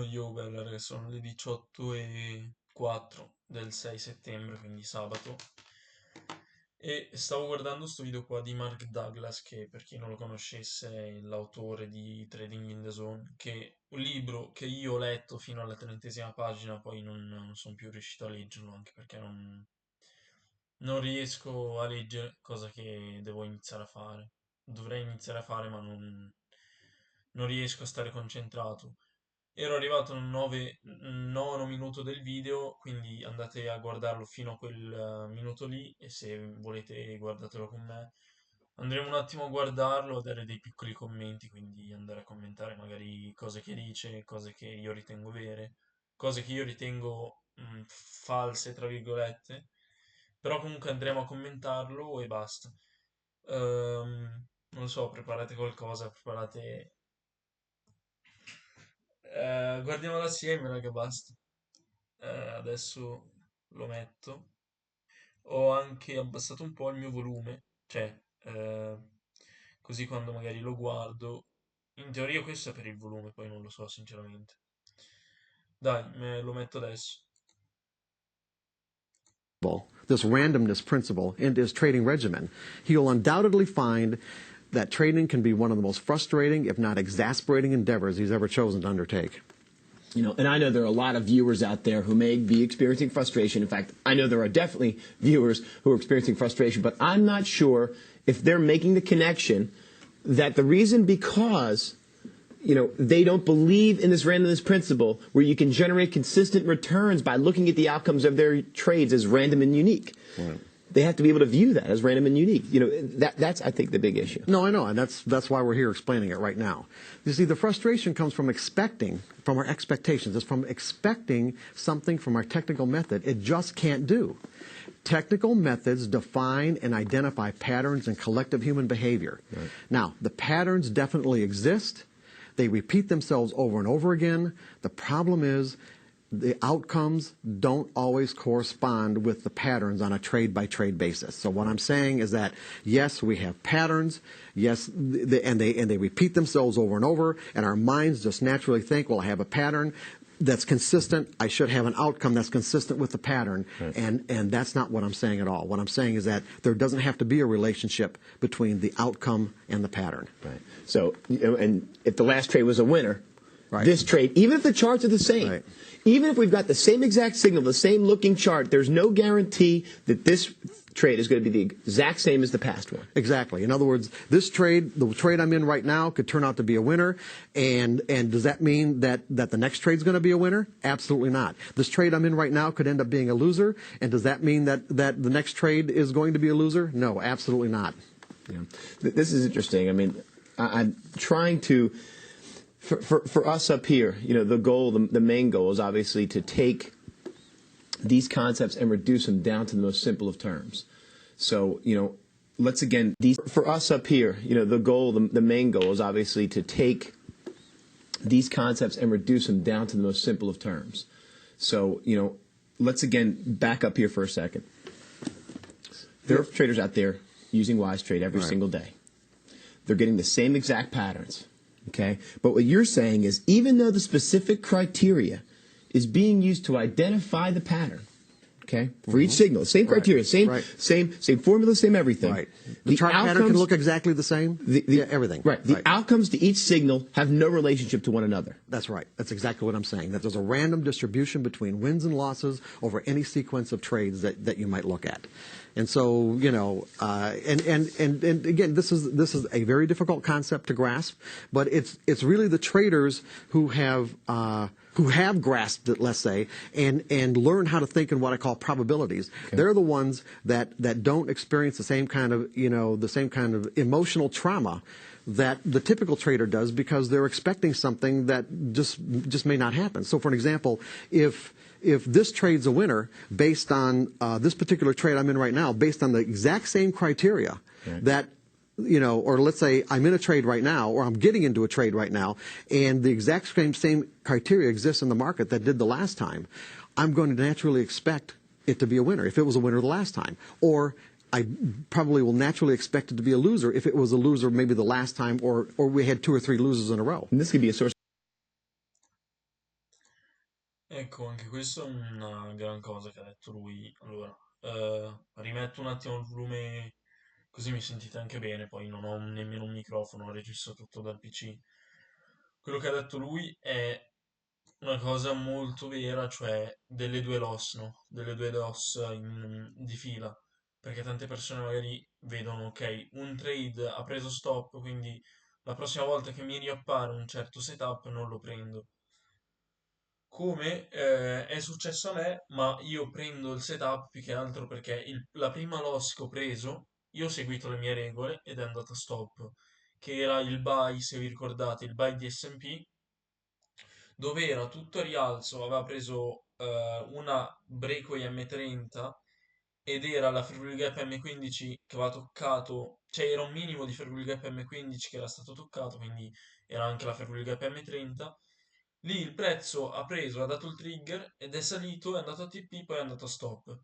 Bella, raga, sono le 18:04 del 6 settembre, quindi sabato. E stavo guardando sto video qua di Mark Douglas, che per chi non lo conoscesse è l'autore di Trading in the Zone, che è un libro che io ho letto fino alla 30ª pagina, poi non sono più riuscito a leggerlo, anche perché non riesco a leggere, cosa che devo iniziare a fare. Dovrei iniziare a fare, ma non riesco a stare concentrato. Ero arrivato al nono minuto del video, quindi andate a guardarlo fino a quel minuto lì e se volete guardatelo con me. Andremo un attimo a guardarlo, a dare dei piccoli commenti, quindi andare a commentare magari cose che dice, cose che io ritengo vere, cose che io ritengo false, tra virgolette. Però comunque andremo a commentarlo e basta. Non lo so, preparate qualcosa, preparate. Guardiamolo assieme, raga, basta. Adesso lo metto. Ho anche abbassato un po' il mio volume, cioè, così quando magari lo guardo. In teoria questo è per il volume, poi non lo so, sinceramente. Dai, lo metto adesso. This randomness principle into his trading regimen, he'll undoubtedly find that trading can be one of the most frustrating, if not exasperating, endeavors he's ever chosen to undertake. You know, and I know there are a lot of viewers out there who may be experiencing frustration. In fact, I know there are definitely viewers who are experiencing frustration, but I'm not sure if they're making the connection that the reason because, you know, they don't believe in this randomness principle where you can generate consistent returns by looking at the outcomes of their trades as random and unique. Right. They have to be able to view that as random and unique. You know, that's, I think, the big issue. No, I know, and that's why we're here explaining it right now. You see, the frustration comes from our expectations. It's from expecting something from our technical method it just can't do. Technical methods define and identify patterns in collective human behavior. Right. Now, the patterns definitely exist. They repeat themselves over and over again. The problem is the outcomes don't always correspond with the patterns on a trade-by-trade basis. So what I'm saying is that, yes, we have patterns, yes, and they repeat themselves over and over, and our minds just naturally think, well, I have a pattern that's consistent, I should have an outcome that's consistent with the pattern, right. and that's not what I'm saying at all. What I'm saying is that there doesn't have to be a relationship between the outcome and the pattern. Right. So, you know, and if the last trade was a winner, right. This trade, even if the charts are the same, right. Even if we've got the same exact signal, the same looking chart, there's no guarantee that this trade is going to be the exact same as the past one. Exactly. In other words, this trade, the trade I'm in right now, could turn out to be a winner. And does that mean that the next trade's going to be a winner? Absolutely not. This trade I'm in right now could end up being a loser. And does that mean that the next trade is going to be a loser? No, absolutely not. Yeah. This is interesting. I mean, I'm trying to. For us up here, you know, the goal, the main goal is obviously to take these concepts and reduce them down to the most simple of terms. So, you know, let's again, for us up here, you know, the goal, the main goal is obviously to take these concepts and reduce them down to the most simple of terms. So, you know, let's again back up here for a second. There are traders out there using WiseTrade every right. single day. They're getting the same exact patterns. Okay, but what you're saying is even though the specific criteria is being used to identify the pattern, okay, for each signal, same criteria, right. same formula, same everything. Right. The chart pattern can look exactly the same. Yeah, everything. Right. The outcomes to each signal have no relationship to one another. That's right. That's exactly what I'm saying. That there's a random distribution between wins and losses over any sequence of trades that you might look at. And so, you know, and again, this is a very difficult concept to grasp, but it's really the traders who have grasped it, let's say, and learned how to think in what I call probabilities. Okay. They're the ones that don't experience the same kind of, you know, the same kind of emotional trauma that the typical trader does because they're expecting something that just may not happen. So, for an example, if this trade's a winner based on this particular trade I'm in right now, based on the exact same criteria right. that, you know, or let's say I'm in a trade right now, or I'm getting into a trade right now, and the exact same criteria exists in the market that did the last time, I'm going to naturally expect it to be a winner if it was a winner the last time. Or I probably will naturally expect it to be a loser if it was a loser maybe the last time, or we had 2 or 3 losers in a row. And this could be a source. Ecco, anche questo è una gran cosa che ha detto lui. Allora, rimetto un attimo il volume così mi sentite anche bene, poi non ho nemmeno un microfono, registro tutto dal PC. Quello che ha detto lui è una cosa molto vera, cioè delle due loss, no? Delle due loss di fila, perché tante persone magari vedono, ok, un trade ha preso stop, quindi la prossima volta che mi riappare un certo setup non lo prendo. Come è successo a me, ma io prendo il setup più che altro perché la prima loss che ho preso, io ho seguito le mie regole ed è andato a stop, che era il buy, se vi ricordate, il buy di S&P, dove era tutto a rialzo, aveva preso una breakaway M30 ed era la Fair Gap M15 che aveva toccato, cioè era un minimo di Fair Gap M15 che era stato toccato, quindi era anche la Fair Gap M30. Lì il prezzo ha preso, ha dato il trigger ed è salito, è andato a TP, poi è andato a stop.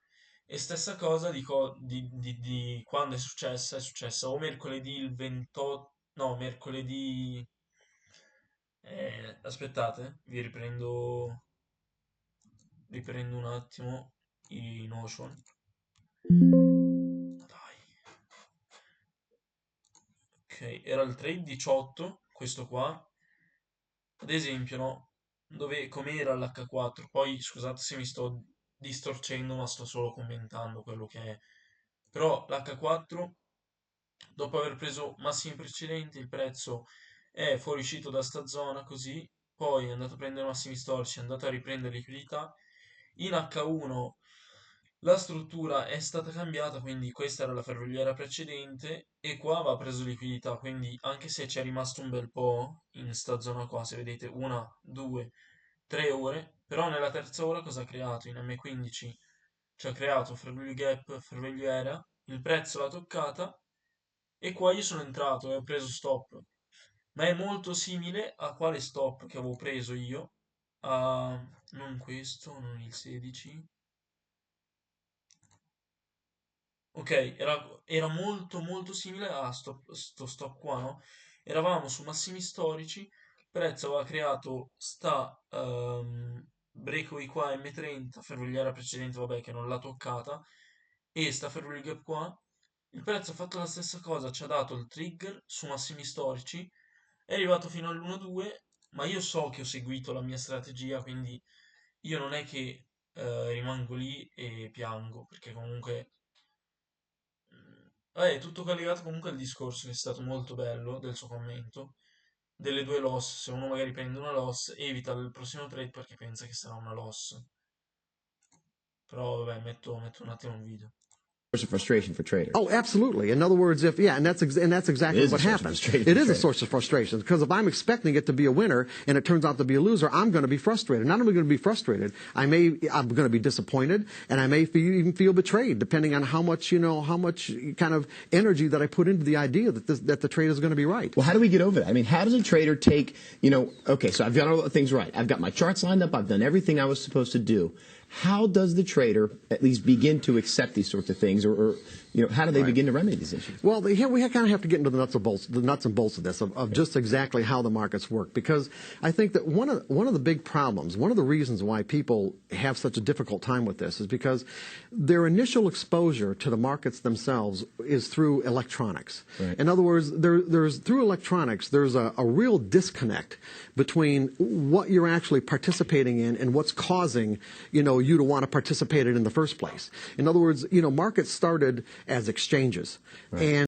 E stessa cosa di quando è successa o mercoledì il 28, no, mercoledì, aspettate, riprendo un attimo i Notion. Dai. Ok, era il trade 18, questo qua, ad esempio, no? Dove com'era l'H4? Poi scusate se mi sto distorcendo, ma sto solo commentando quello che è. Però l'H4, dopo aver preso massimi precedenti, il prezzo è fuoriuscito da sta zona così, poi è andato a prendere massimi storici, è andato a riprendere liquidità. In H1 la struttura è stata cambiata, quindi questa era la ferroviaria precedente e qua va preso liquidità, quindi anche se c'è rimasto un bel po' in sta zona qua, se vedete una, due, 3 ore, però nella terza ora cosa ha creato? In M15 ci ha creato Fairvalue Gap, Fairvalue Area, il prezzo l'ha toccata e qua io sono entrato e ho preso stop, ma è molto simile a quale stop che avevo preso io, a non questo, non il 16. Ok, era molto molto simile a sto stop qua, no? Eravamo su massimi storici, il prezzo aveva creato sta breakaway qua M30, ferroviaria precedente, vabbè che non l'ha toccata, e sta ferrovia gap qua, il prezzo ha fatto la stessa cosa, ci ha dato il trigger su massimi storici, è arrivato fino all'1-2, ma io so che ho seguito la mia strategia, quindi io non è che rimango lì e piango, perché comunque è tutto collegato comunque al discorso che è stato molto bello del suo commento, delle due loss. Se uno magari prende una loss, evita il prossimo trade perché pensa che sarà una loss. Però vabbè, metto un attimo il video. Source of frustration for traders. Oh, absolutely. In other words, and that's exactly It is what a source of happens. frustration It for is a traders. source of frustration because if I'm expecting it to be a winner and it turns out to be a loser, I'm going to be frustrated. Not only going to be frustrated, I'm going to be disappointed, and I may even feel betrayed, depending on how much kind of energy that I put into the idea that the trade is going to be right. Well, how do we get over that? I mean, how does a trader take, okay, so I've got all the things right. I've got my charts lined up. I've done everything I was supposed to do. How does the trader at least begin to accept these sorts of things, or how do they begin to remedy these issues? Well, we kind of have to get into the nuts and bolts of this, of just exactly how the markets work, because I think that one of the big problems, one of the reasons why people have such a difficult time with this is because their initial exposure to the markets themselves is through electronics. Right. In other words, there's through electronics, there's a real disconnect between what you're actually participating in and what's causing, you to want to participate in the first place. In other words, markets started as exchanges. Right. And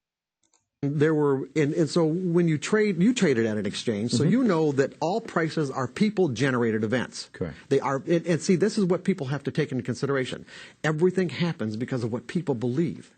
there were, and so when you traded at an exchange, so you know that all prices are people-generated events. Correct. They are, and see, this is what people have to take into consideration. Everything happens because of what people believe.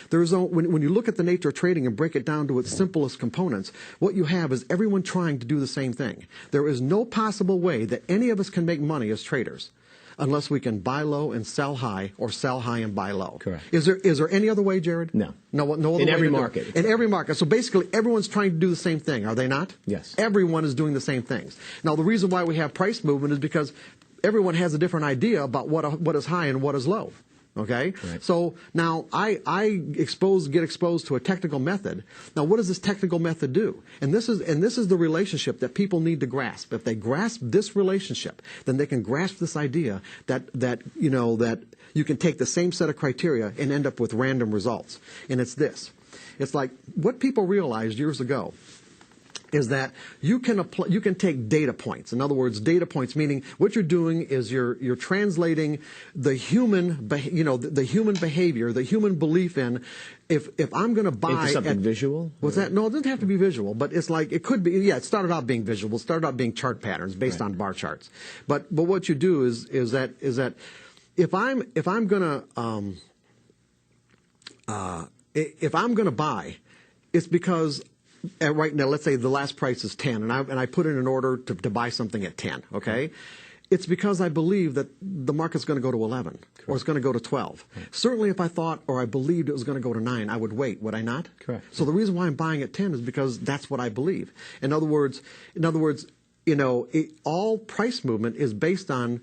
When you look at the nature of trading and break it down to its simplest components, what you have is everyone trying to do the same thing. There is no possible way that any of us can make money as traders unless we can buy low and sell high, or sell high and buy low. Correct. Is there any other way, Jared? No. No other way In every to do it. market. In every market. So basically, everyone's trying to do the same thing, are they not? Yes. Everyone is doing the same things. Now, the reason why we have price movement is because everyone has a different idea about what is high and what is low. Okay? Right. So now I get exposed to a technical method. Now what does this technical method do? And this is the relationship that people need to grasp. If they grasp this relationship, then they can grasp this idea that you can take the same set of criteria and end up with random results. And it's this. It's like what people realized years ago is that you can take data points. In other words, data points meaning what you're doing is you're translating the human the human behavior, the human belief in if I'm going to buy into something visual. What's that? No, it doesn't have to be visual, but it's like it could be. Yeah, it started out being visual. It started out being chart patterns based on bar charts. But what you do is that if I'm going to buy, it's because right now, let's say the last price is 10, and I put in an order to buy something at 10, okay? It's because I believe that the market's going to go to 11, Correct. or it's going to go to 12. Right. Certainly if I thought or I believed it was going to go to 9, I would wait, would I not? Correct. So the reason why I'm buying at 10 is because that's what I believe. In other words, all price movement is based on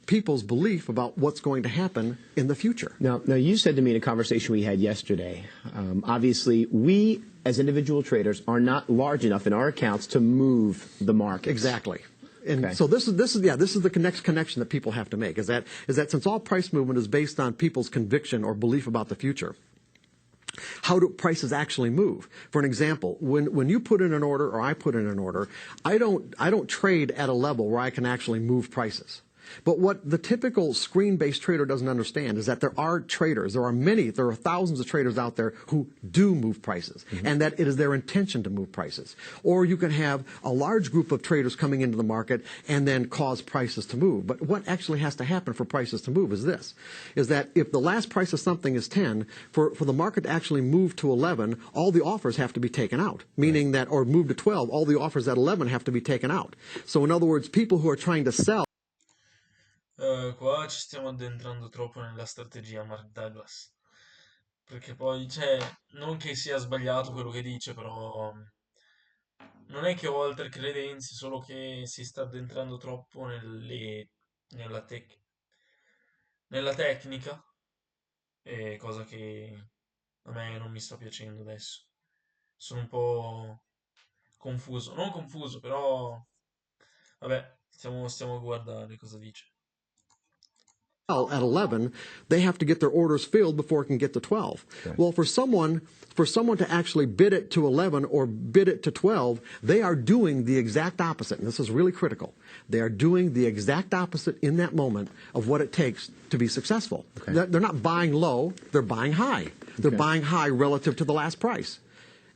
people's belief about what's going to happen in the future. Now you said to me in a conversation we had yesterday, obviously we as individual traders are not large enough in our accounts to move the market. Exactly. And okay. so this is the next connection that people have to make is that since all price movement is based on people's conviction or belief about the future, how do prices actually move? For an example, when you put in an order or I put in an order, I don't trade at a level where I can actually move prices. But what the typical screen-based trader doesn't understand is that there are thousands of traders out there who do move prices, and that it is their intention to move prices. Or you can have a large group of traders coming into the market and then cause prices to move. But what actually has to happen for prices to move is that if the last price of something is 10, for the market to actually move to 11, all the offers have to be taken out, meaning that, or move to 12, all the offers at 11 have to be taken out. So in other words, people who are trying to sell. Qua ci stiamo addentrando troppo nella strategia Mark Douglas, perché poi, cioè, non che sia sbagliato quello che dice, però non è che ho altre credenze, solo che si sta addentrando troppo nella, nella tecnica, cosa che a me non mi sta piacendo adesso. Sono un po' confuso, non confuso, però, vabbè, stiamo a guardare cosa dice. At 11, they have to get their orders filled before it can get to 12. Okay. Well, for someone to actually bid it to 11 or bid it to 12, they are doing the exact opposite, and this is really critical. They are doing the exact opposite in that moment of what it takes to be successful. Okay. They're not buying low, they're buying high. They're buying high relative to the last price.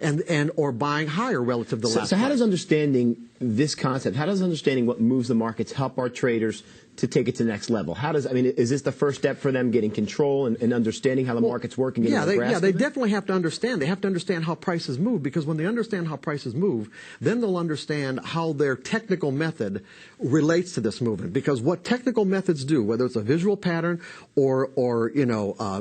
Or buying higher relative to the last price. So how does understanding this concept, how does understanding what moves the markets help our traders to take it to the next level? Is this the first step for them getting control and understanding how the markets work and getting a grasp of they it? definitely have to understand. They have to understand how prices move, because when they understand how prices move, then they'll understand how their technical method relates to this movement. Because what technical methods do, whether it's a visual pattern or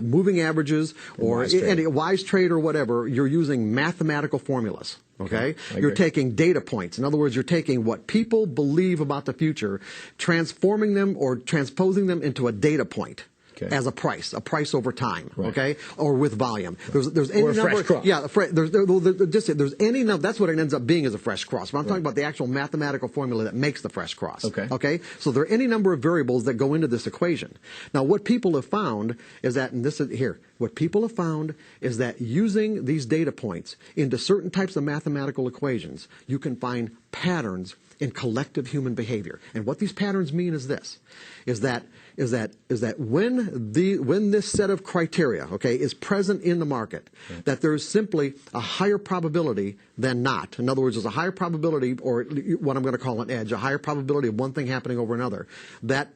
moving averages or any wise trade or whatever, you're using mathematical formulas. Okay? You're taking data points. In other words, you're taking what people believe about the future, transforming them or transposing them into a data point. Okay. As a price over time, okay, or with volume. There's any or a number, fresh cross. Yeah, there's any number. That's what it ends up being, is a fresh cross. But I'm talking about the actual mathematical formula that makes the fresh cross. Okay. So there are any number of variables that go into this equation. Now, what people have found is that, and this is here, what people have found is that using these data points into certain types of mathematical equations, you can find patterns in collective human behavior. And what these patterns mean is this: is that when this set of criteria, okay, is present in the market, that there is simply a higher probability than not. In other words, there's a higher probability, or what I'm going to call an edge, a higher probability of one thing happening over another, that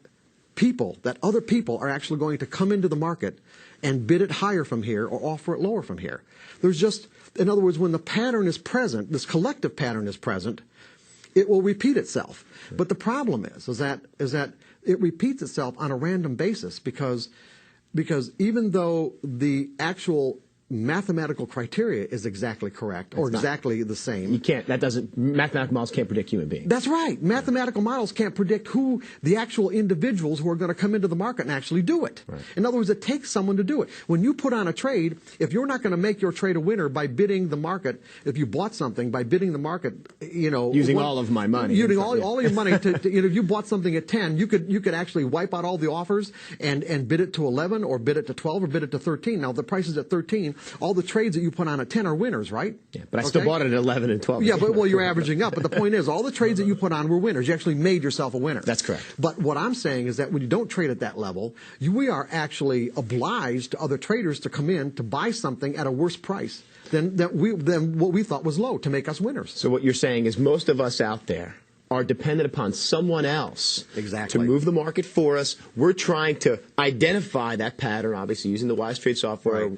other people are actually going to come into the market and bid it higher from here or offer it lower from here. There's just, in other words, when the pattern is present, this collective pattern is present, it will repeat itself. But the problem is that it repeats itself on a random basis, because even though the actual mathematical criteria is exactly correct or exactly the same. You can't, mathematical models can't predict human beings. That's right. Mathematical models can't predict who the actual individuals who are going to come into the market and actually do it. Right. In other words, it takes someone to do it. When you put on a trade, if you're not going to make your trade a winner by bidding the market, if you bought something by bidding the market, using all of my money. Using all your money if you bought something at 10, you could actually wipe out all the offers and bid it to 11 or bid it to 12 or bid it to 13. Now, if the price is at 13, all the trades that you put on at 10 are winners, right? Yeah, but I still bought it at 11 and 12. Yeah, but you're averaging up. But the point is, all the trades that you put on were winners. You actually made yourself a winner. That's correct. But what I'm saying is that when you don't trade at that level, we are actually obliged to other traders to come in to buy something at a worse price than what we thought was low to make us winners. So what you're saying is most of us out there are dependent upon someone else to move the market for us. We're trying to identify that pattern, obviously using the Wise Trade software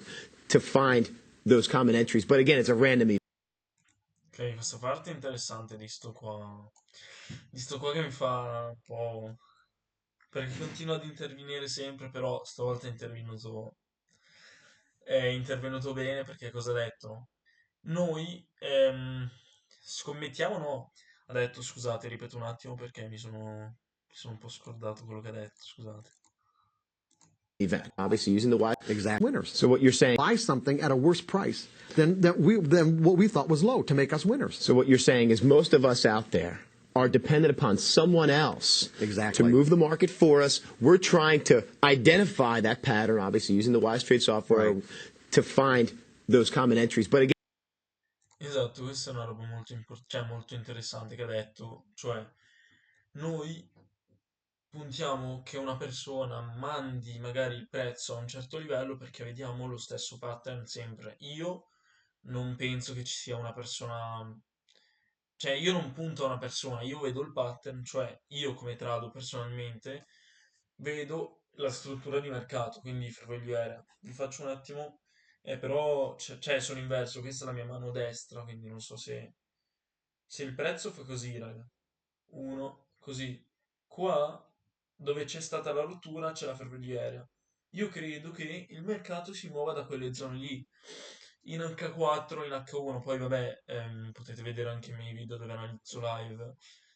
to find those common entries. But again, it's a random event. Ok, questa parte è interessante di sto qua che mi fa un po'... perché continua ad intervenire sempre, però stavolta è intervenuto bene perché cosa ha detto? Noi scommettiamo, no? Ha detto, scusate, ripeto un attimo perché mi sono un po' scordato quello che ha detto, scusate. Event, obviously using the Wise Winners. So what you're saying, buy something at a worse price than what we thought was low to make us winners. So what you're saying is most of us out there are dependent upon someone else to move the market for us. We're trying to identify that pattern, obviously using the Wise Trade software to find those common entries. But again, esatto, questa è una roba molto interessante che ha detto, cioè noi puntiamo che una persona mandi magari il prezzo a un certo livello perché vediamo lo stesso pattern sempre. Io non penso che ci sia una persona, cioè io non punto a una persona, io vedo il pattern, cioè io come trado personalmente vedo la struttura di mercato, quindi ferroviaria. Vi faccio un attimo, però sono inverso, questa è la mia mano destra, quindi non so se il prezzo fa così, raga. Uno, così. Qua, dove c'è stata la rottura, c'è la ferroviaria. Io credo che il mercato si muova da quelle zone lì, in H4, in H1, poi vabbè, potete vedere anche i miei video dove analizzo live,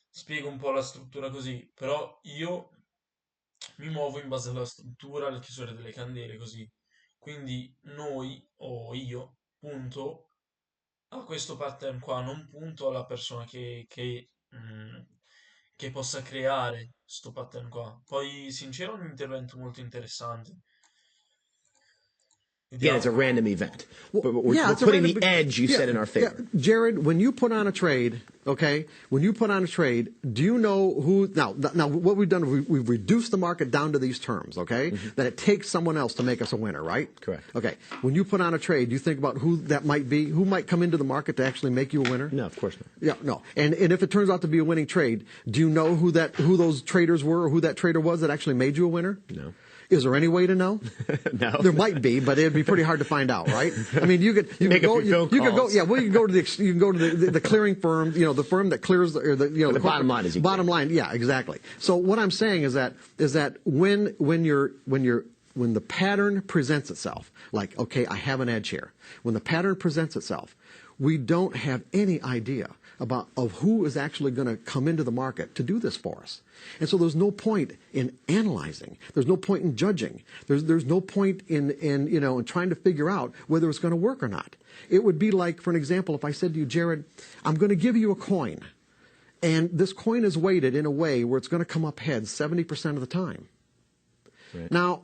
spiego un po' la struttura così, però io mi muovo in base alla struttura, alle chiusure delle candele, così. Quindi noi, o io, punto a questo pattern qua, non punto alla persona che possa creare sto pattern qua. Poi, sincero, è un intervento molto interessante. again, it's a random event. But we're it's a putting random- the edge you said in our favor. Yeah. Jared, when you put on a trade, okay, when you put on a trade, do you know who, now what we've done, we've reduced the market down to these terms, okay, that it takes someone else to make us a winner, right? Correct. Okay. When you put on a trade, do you think about who that might be, who might come into the market to actually make you a winner? No, of course not. Yeah, no. And if it turns out to be a winning trade, do you know who those traders were or who that trader was that actually made you a winner? No. Is there any way to know? No. There might be, but it'd be pretty hard to find out, right? I mean, you could go to the clearing firm, the firm that clears the bottom line is bottom line. Yeah, exactly. So what I'm saying is that when the pattern presents itself, like, okay, I have an edge here. When the pattern presents itself, we don't have any idea of who is actually going to come into the market to do this for us. And so there's no point in analyzing. There's no point in judging. There's no point in trying to figure out whether it's going to work or not. It would be like, for an example, if I said to you, Jared, I'm going to give you a coin, and this coin is weighted in a way where it's going to come up heads 70% of the time. Right. Now,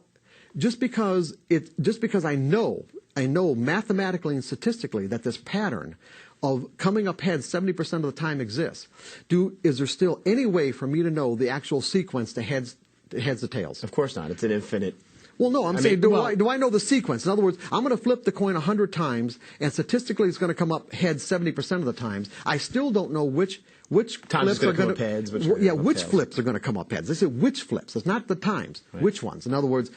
just because I know mathematically and statistically that this pattern of coming up heads 70% of the time exists, is there still any way for me to know the actual sequence to heads to tails? Of course not. It's an infinite. Well, no, I'm saying, do I know the sequence? In other words, I'm going to flip the coin 100 times, and statistically it's going to come up heads 70% of the times. I still don't know which Times flips are going to come up heads. Which flips are going to come up heads. They say which flips. It's not the times. Right. Which ones? In other words,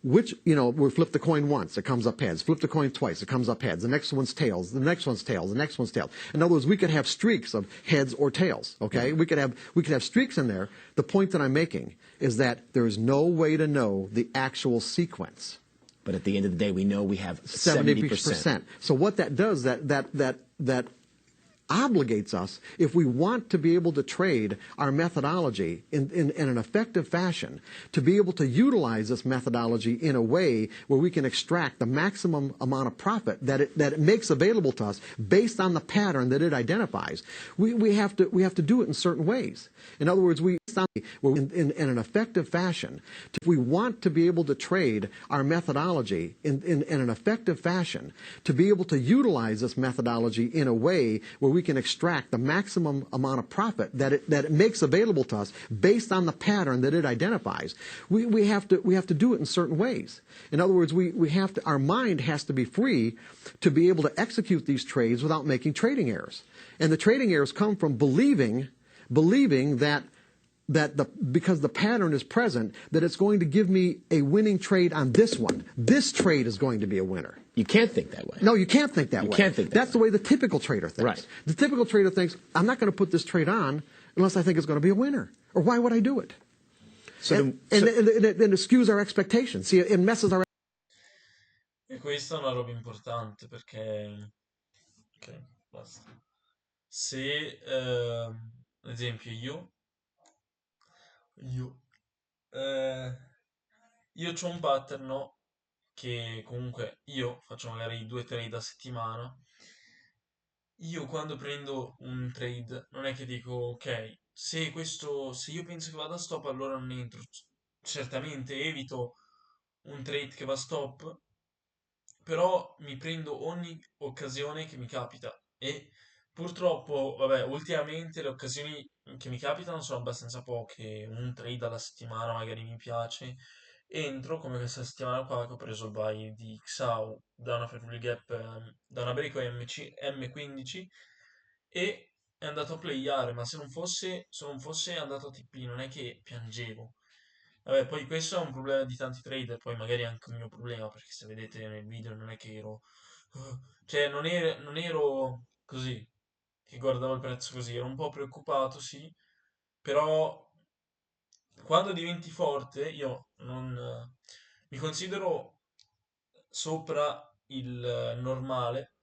we flip the coin once, it comes up heads. Flip the coin twice, it comes up heads. The next one's tails, the next one's tails, the next one's tails. In other words, we could have streaks of heads or tails, okay? We could have streaks in there. The point that I'm making is that there is no way to know the actual sequence But at the end of the day, we know we have 70%. So what that does, that obligates us, if we want to be able to trade our methodology in an effective fashion, to be able to utilize this methodology in a way where we can extract the maximum amount of profit that it makes available to us based on the pattern that it identifies. We have to do it in certain ways. In other words, in an effective fashion, if we want to be able to trade our methodology in an effective fashion, to be able to utilize this methodology in a way where we can extract the maximum amount of profit that it makes available to us based on the pattern that it identifies, we have to do it in certain ways. In other words, our mind has to be free to be able to execute these trades without making trading errors. And the trading errors come from believing that because the pattern is present, that it's going to give me a winning trade on this one. This trade is going to be a winner. You can't think that way. No, you can't think that way. You can't think that That's the way the typical trader thinks. Right. The typical trader thinks, I'm not going to put this trade on unless I think it's going to be a winner. Or why would I do it? And it skews our expectations. See, it messes our... E questa è una roba importante perché... Ok, basta. Se, ad esempio, eh, io c'ho un pattern, no? Che comunque io faccio magari 2 trade a settimana. Io quando prendo un trade non è che dico, ok, se io penso che vada a stop, allora non entro. Certamente evito un trade che va a stop, però mi prendo ogni occasione che mi capita e purtroppo, vabbè, ultimamente le occasioni che mi capitano sono abbastanza poche, un trade alla settimana magari mi piace, entro come questa settimana qua che ho preso il buy di ciao da una fair gap, da una break M15 e è andato a playare, ma se non fosse andato a TP non è che piangevo. Vabbè, poi questo è un problema di tanti trader, poi magari è anche un mio problema, perché se vedete nel video non è che ero... cioè, non ero così, che guardavo il prezzo così, ero un po' preoccupato, sì, però quando diventi forte io non... mi considero sopra il normale,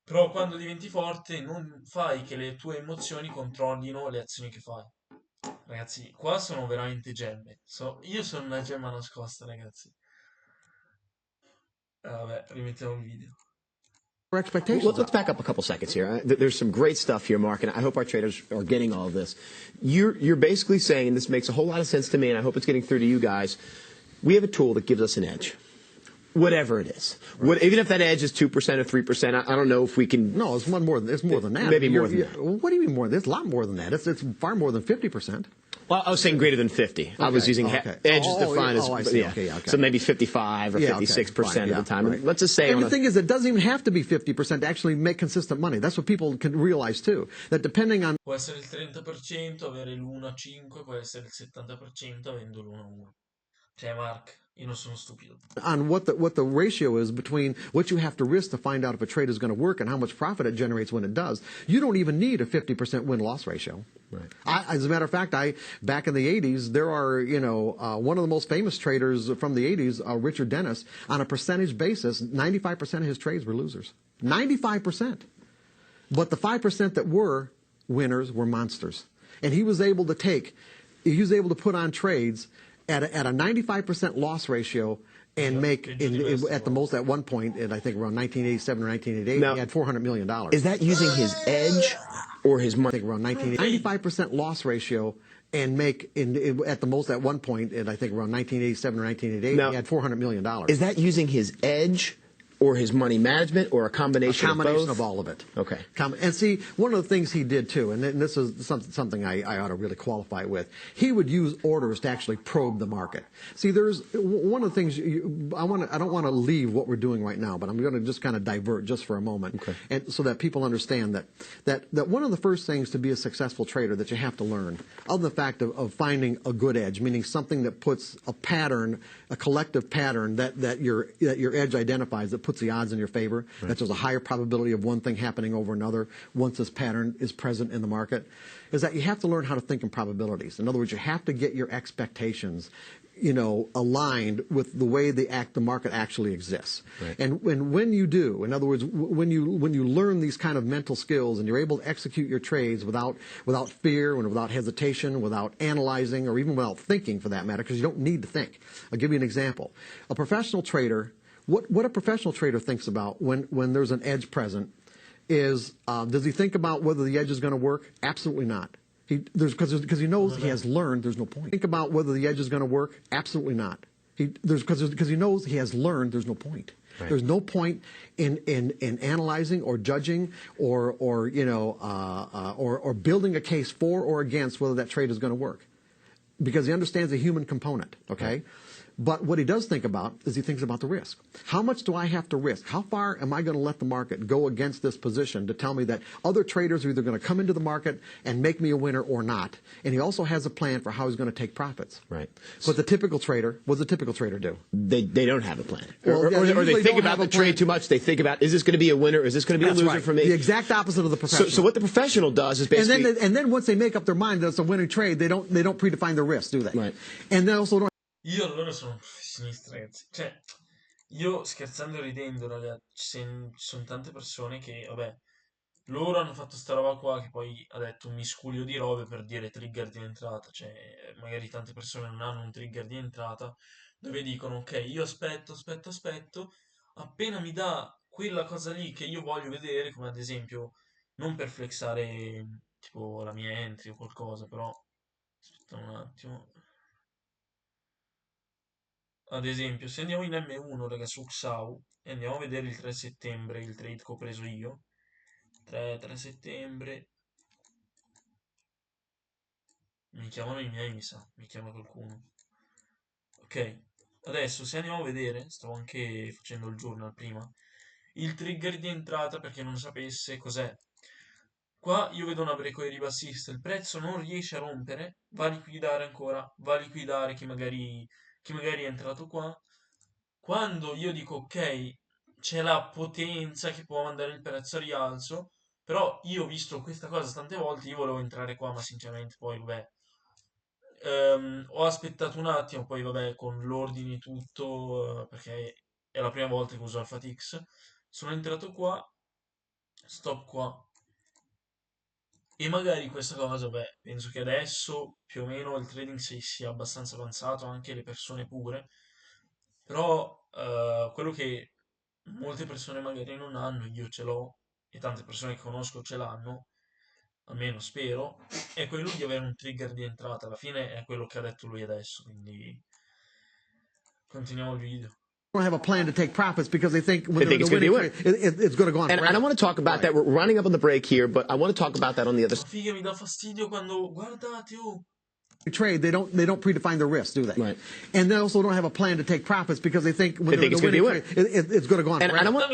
però quando diventi forte non fai che le tue emozioni controllino le azioni che fai. Ragazzi, qua sono veramente gemme. Io sono una gemma nascosta, ragazzi. Vabbè, rimettiamo il video. expectations. Let's back up a couple seconds here. There's some great stuff here, Mark, and I hope our traders are getting all of this. You're basically saying, and this makes a whole lot of sense to me, and I hope it's getting through to you guys, we have a tool that gives us an edge. Whatever it is. Right. Even if that edge is 2% or 3%, I don't know if we can... No, it's more than that. Maybe more than that. What do you mean more? There's a lot more than that. It's far more than 50%. Well, I was saying greater than 50. I was using edge is defined as... I see. Yeah. Okay. So maybe 55 or 56% of the time. Right. Let's just say... And the thing is, it doesn't even have to be 50% to actually make consistent money. That's what people can realize, too. That depending on... Può essere il 30%, avere l'1,5, può essere il 70% avendo l'1,1. Cioè, Mark, io non sono stupido. On what the ratio is between what you have to risk to find out if a trade is going to work and how much profit it generates when it does. You don't even need a 50% win-loss ratio. Right. As a matter of fact, back in the 80s, there are, one of the most famous traders from the 80s, Richard Dennis, on a percentage basis, 95% of his trades were losers. 95%. But the 5% that were winners were monsters. And he was able to put on trades at a 95% loss ratio and make, at the most at one point, at I think around 1987 or 1988, now, he had $400 million. Is that using his edge or his money? I think around 95% loss ratio and make, at the most at one point, at I think around 1987 or 1988, now, he had $400 million. Is that using his edge or his money management, or a combination of both? A combination of all of it. Okay. And see, one of the things he did too, and this is something I ought to really qualify with, he would use orders to actually probe the market. See, there's one of the things, I don't want to leave what we're doing right now, but I'm going to just kind of divert just for a moment, okay, and so that people understand that one of the first things to be a successful trader that you have to learn, other than the fact of finding a good edge, meaning something that puts a pattern, a collective pattern that your edge identifies, that puts the odds in your favor, right, that there's a higher probability of one thing happening over another once this pattern is present in the market, is that you have to learn how to think in probabilities. In other words, you have to get your expectations aligned with the way the market actually exists. Right. And when you do, in other words, when you learn these kind of mental skills and you're able to execute your trades without fear and without hesitation, without analyzing, or even without thinking for that matter, because you don't need to think. I'll give you an example. A professional trader, what a professional trader thinks about when there's an edge present is, does he think about whether the edge is going to work? Absolutely not. Because he knows he has learned there's no point. Think about whether the edge is going to work? Absolutely not. Because he knows he has learned there's no point. Right. There's no point in analyzing or judging or building a case for or against whether that trade is going to work, because he understands the human component. Okay. Right. But what he does think about is he thinks about the risk. How much do I have to risk? How far am I going to let the market go against this position to tell me that other traders are either going to come into the market and make me a winner or not? And he also has a plan for how he's going to take profits. Right. But the typical trader, what does the typical trader do? They don't have a plan. Well, or they think about the trade too much. They think about, is this going to be a winner? Is this going to be a loser for me? The exact opposite of the professional. So what the professional does is basically... And then once they make up their mind that it's a winning trade, they don't predefine their risk, do they? Right. And they also don't. Io allora sono un professionista, ragazzi. Cioè, io scherzando e ridendo, ragazzi, ci sono tante persone che, vabbè, loro hanno fatto sta roba qua che poi ha detto un miscuglio di robe per dire trigger di entrata. Cioè, magari tante persone non hanno un trigger di entrata dove dicono, ok, io aspetto, appena mi dà quella cosa lì che io voglio vedere, come ad esempio, non per flexare tipo la mia entry o qualcosa, però, aspetta un attimo. Ad esempio, se andiamo in M1, raga, su Xiao, e andiamo a vedere il 3 settembre, il trade che ho preso io, 3 settembre, mi chiamano i miei, mi sa, mi chiama qualcuno. Ok, adesso se andiamo a vedere, stavo anche facendo il journal prima, il trigger di entrata, perché non sapesse cos'è. Qua io vedo una breakaway ribassista, il prezzo non riesce a rompere, va a liquidare ancora, va a liquidare chi magari è entrato qua. Quando io dico ok, c'è la potenza che può mandare il prezzo a rialzo, però io ho visto questa cosa tante volte, io volevo entrare qua, ma sinceramente poi vabbè, ho aspettato un attimo, poi vabbè, con l'ordine e tutto, perché è la prima volta che uso AlphaTix, sono entrato qua, stop qua. E magari questa cosa, beh, penso che adesso più o meno il trading sia abbastanza avanzato, anche le persone pure, però quello che molte persone magari non hanno, io ce l'ho, e tante persone che conosco ce l'hanno, almeno spero, è quello di avere un trigger di entrata. Alla fine è quello che ha detto lui adesso, quindi continuiamo il video. Don't have a plan to take profits because they think when They they're think it's winning gonna be trade, it's going to go on And forever. I want to talk about that. We're running up on the break here, but I want to talk about that on the other Ma side. figa, mi dà fastidio quando, guardate, oh, Trade, they don't predefine their risk, do they? Right. And they also don't have a plan to take profits because they think when They think they're it's gonna be winning trade, it's going to go on And forever. I want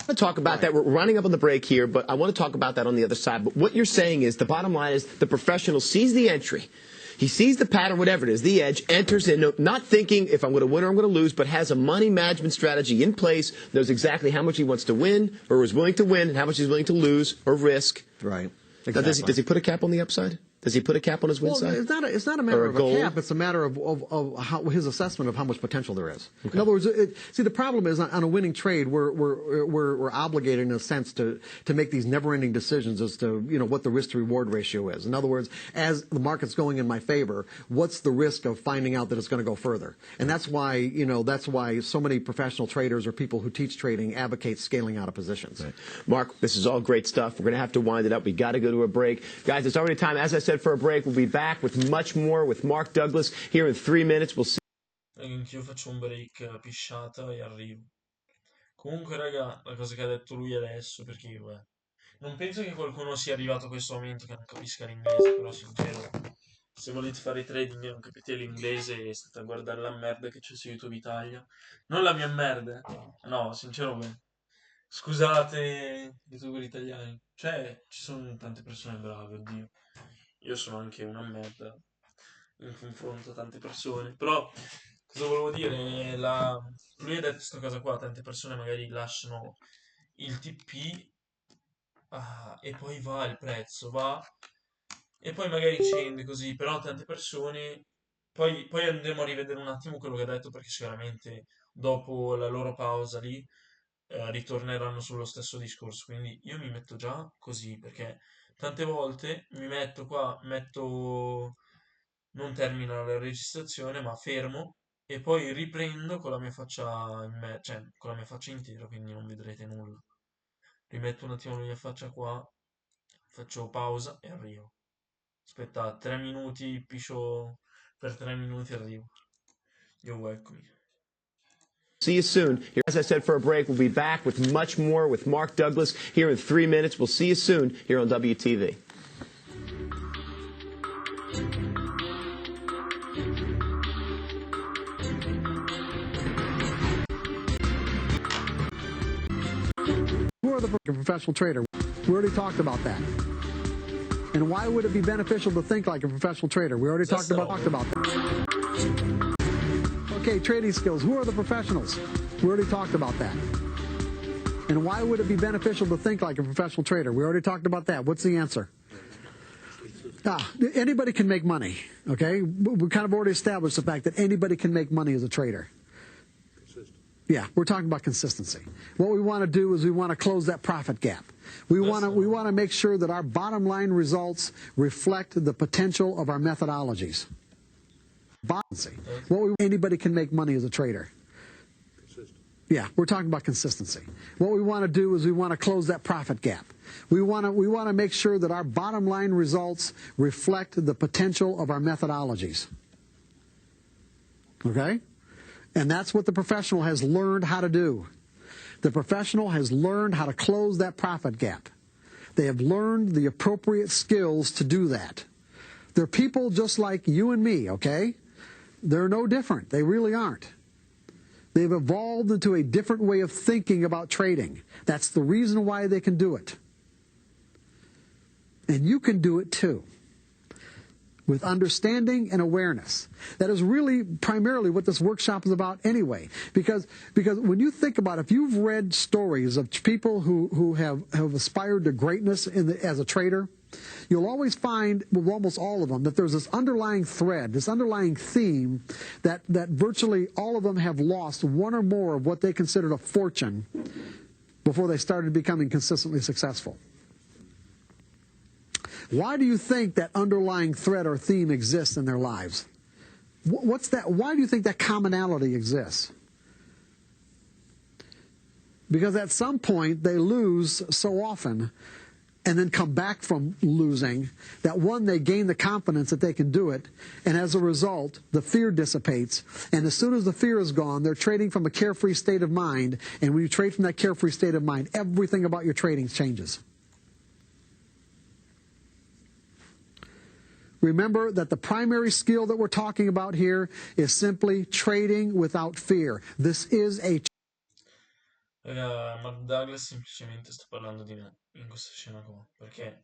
to talk about that. We're running up on the break here, but I want to talk about that on the other side. But what you're saying is the bottom line is the professional sees the entry. He sees the pattern, whatever it is, the edge, enters in, not thinking if I'm going to win or I'm going to lose, but has a money management strategy in place, knows exactly how much he wants to win or is willing to win and how much he's willing to lose or risk. Right. Now, Exactly. does he put a cap on the upside? Does he put a cap on his win Well, side? it's not a matter Or a of goal? a cap. It's a matter of how, his assessment of how much potential there is. Okay. In other words, see, the problem is on a winning trade, we're obligated in a sense to make these never-ending decisions as to what the risk to reward ratio is. In other words, as the market's going in my favor, what's the risk of finding out that it's going to go further? And that's why so many professional traders or people who teach trading advocate scaling out of positions. Right. Mark, this is all great stuff. We're going to have to wind it up. We got to go to a break, guys. It's already time, as I said, for a break. We'll be back with much more with Mark Douglas here in 3 minutes. We'll see. Anch'io faccio un break pisciata e arrivo. Comunque, raga, la cosa che ha detto lui adesso, perché vabbè, non penso che qualcuno sia arrivato a questo momento che non capisca l'inglese, però sincero, se volete fare trading e non capite l'inglese, state a guardare la merda che c'è su YouTube Italia. Non la mia merda, no, sincero, beh. Scusate, youtuber italiani. Cioè, ci sono tante persone brave, oddio. Io sono anche una merda in confronto a tante persone. Però, cosa volevo dire? Lui ha detto questa cosa qua, tante persone magari lasciano il TP e poi va il prezzo, va e poi magari scende così, però tante persone poi andremo a rivedere un attimo quello che ha detto perché sicuramente dopo la loro pausa lì ritorneranno sullo stesso discorso. Quindi io mi metto già così perché tante volte mi metto qua, non termino la registrazione, ma fermo e poi riprendo con la mia faccia cioè con la mia faccia intera, quindi non vedrete nulla. Rimetto un attimo la mia faccia qua, faccio pausa e arrivo. Aspetta, 3 minuti, piscio per 3 minuti e arrivo. Io eccomi. See you soon. Here, as I said, for a break, we'll be back with much more with Mark Douglas here in 3 minutes. We'll see you soon here on WTV. Who are the professional trader? We already talked about that. And why would it be beneficial to think like a professional trader? We already talked about that. Okay, trading skills. Who are the professionals? We already talked about that. And why would it be beneficial to think like a professional trader? We already talked about that. What's the answer? Anybody can make money, okay? We kind of already established the fact that anybody can make money as a trader. Yeah, we're talking about consistency. What we want to do is we want to close that profit gap. We want to make sure that our bottom line results reflect the potential of our methodologies. Anybody can make money as a trader. Yeah, we're talking about consistency. What we want to do is we want to close that profit gap. We want to make sure that our bottom line results reflect the potential of our methodologies. Okay? And that's what the professional has learned how to do. The professional has learned how to close that profit gap. They have learned the appropriate skills to do that. They're people just like you and me, okay? They're no different. They really aren't. They've evolved into a different way of thinking about trading. That's the reason why they can do it. And you can do it too, with understanding and awareness. That is really primarily what this workshop is about anyway. Because when you think about it, if you've read stories of people who have aspired to greatness as a trader, you'll always find, with almost all of them, that there's this underlying thread, this underlying theme that virtually all of them have lost one or more of what they considered a fortune before they started becoming consistently successful. Why do you think that underlying thread or theme exists in their lives? What's that? Why do you think that commonality exists? Because at some point they lose so often and then come back from losing that, one, they gain the confidence that they can do it, and as a result, the fear dissipates. And as soon as the fear is gone, they're trading from a carefree state of mind, and when you trade from that carefree state of mind, everything about your trading changes. Remember that the primary skill that we're talking about here is simply trading without fear. This is a... Mark Douglas semplicemente sta parlando di me in questa scena qua, perché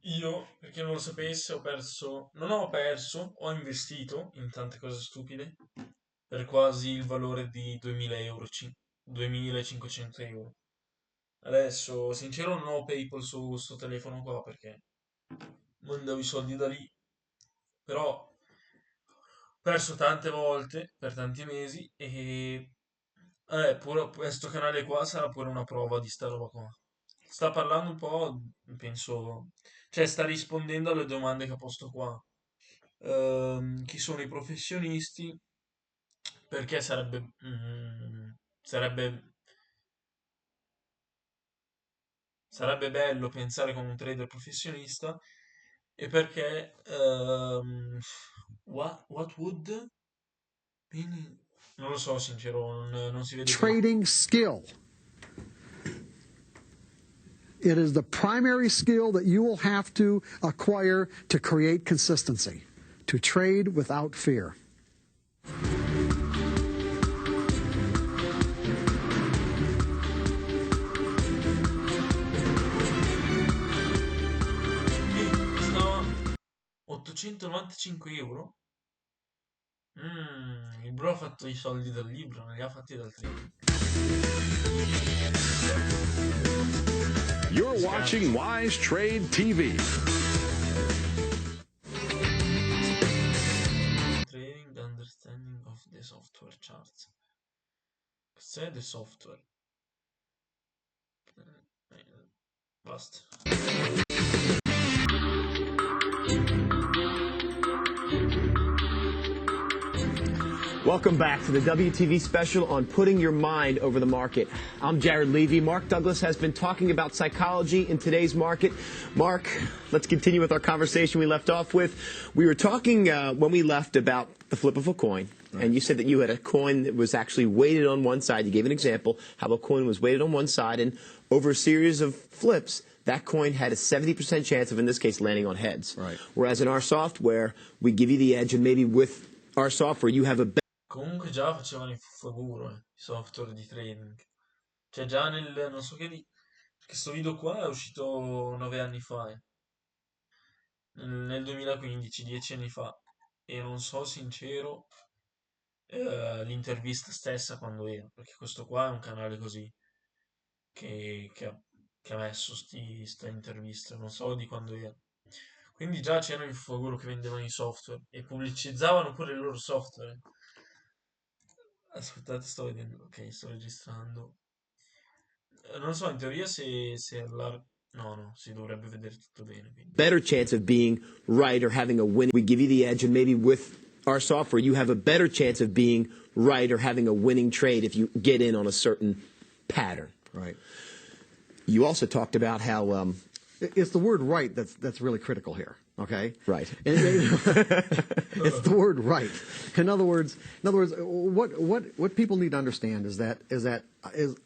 io, per chi non lo sapesse, ho investito in tante cose stupide per quasi il valore di 2000 euro, 2500 euro. Adesso, sincero, non ho PayPal su questo telefono qua perché mandavo i soldi da lì, però ho perso tante volte per tanti mesi e pure questo canale qua sarà pure una prova di sta roba qua. Sta parlando un po', penso, cioè sta rispondendo alle domande che ho posto qua. Chi sono i professionisti? Perché sarebbe, sarebbe bello pensare come un trader professionista e perché what would mean? Non lo so, sincero, non si vede bene. trading skill. It is the primary skill that you will have to acquire to create consistency, to trade without fear. Stava 895 euro. Il bro ha fatto i soldi dal libro, non li ha fatti dal trading. You're watching Wise Trade TV. the software charts. Cos'è the software? Basta. Welcome back to the WTV special on putting your mind over the market. I'm Jared Levy. Mark Douglas has been talking about psychology in today's market. Mark, let's continue with our conversation we left off with. We were talking when we left about the flip of a coin. Right. And you said that you had a coin that was actually weighted on one side. You gave an example how a coin was weighted on one side, and over a series of flips, that coin had a 70% chance of, in this case, landing on heads. Right. Whereas in our software, we give you the edge, and maybe with our software, you have a Comunque già facevano il favore, i software di trading. Cioè già nel, non so che di... Questo video qua è uscito 9 anni fa, nel 2015, 10 anni fa. E non so sincero l'intervista stessa quando era, perché questo qua è un canale così che ha messo sta intervista, non so di quando era. Quindi già c'erano il favore che vendevano i software e pubblicizzavano pure il loro software. Aspettate, sto vedendo. Ok, sto registrando. Non so, in teoria se allargo... No, no, si dovrebbe vedere tutto bene. Quindi. Better chance of being right or having a win. We give you the edge, and maybe with our software, you have a better chance of being right or having a winning trade if you get in on a certain pattern. Right. You also talked about how... It's the word right that's really critical here. Okay. Right. It's the word right. In other words, what people need to understand is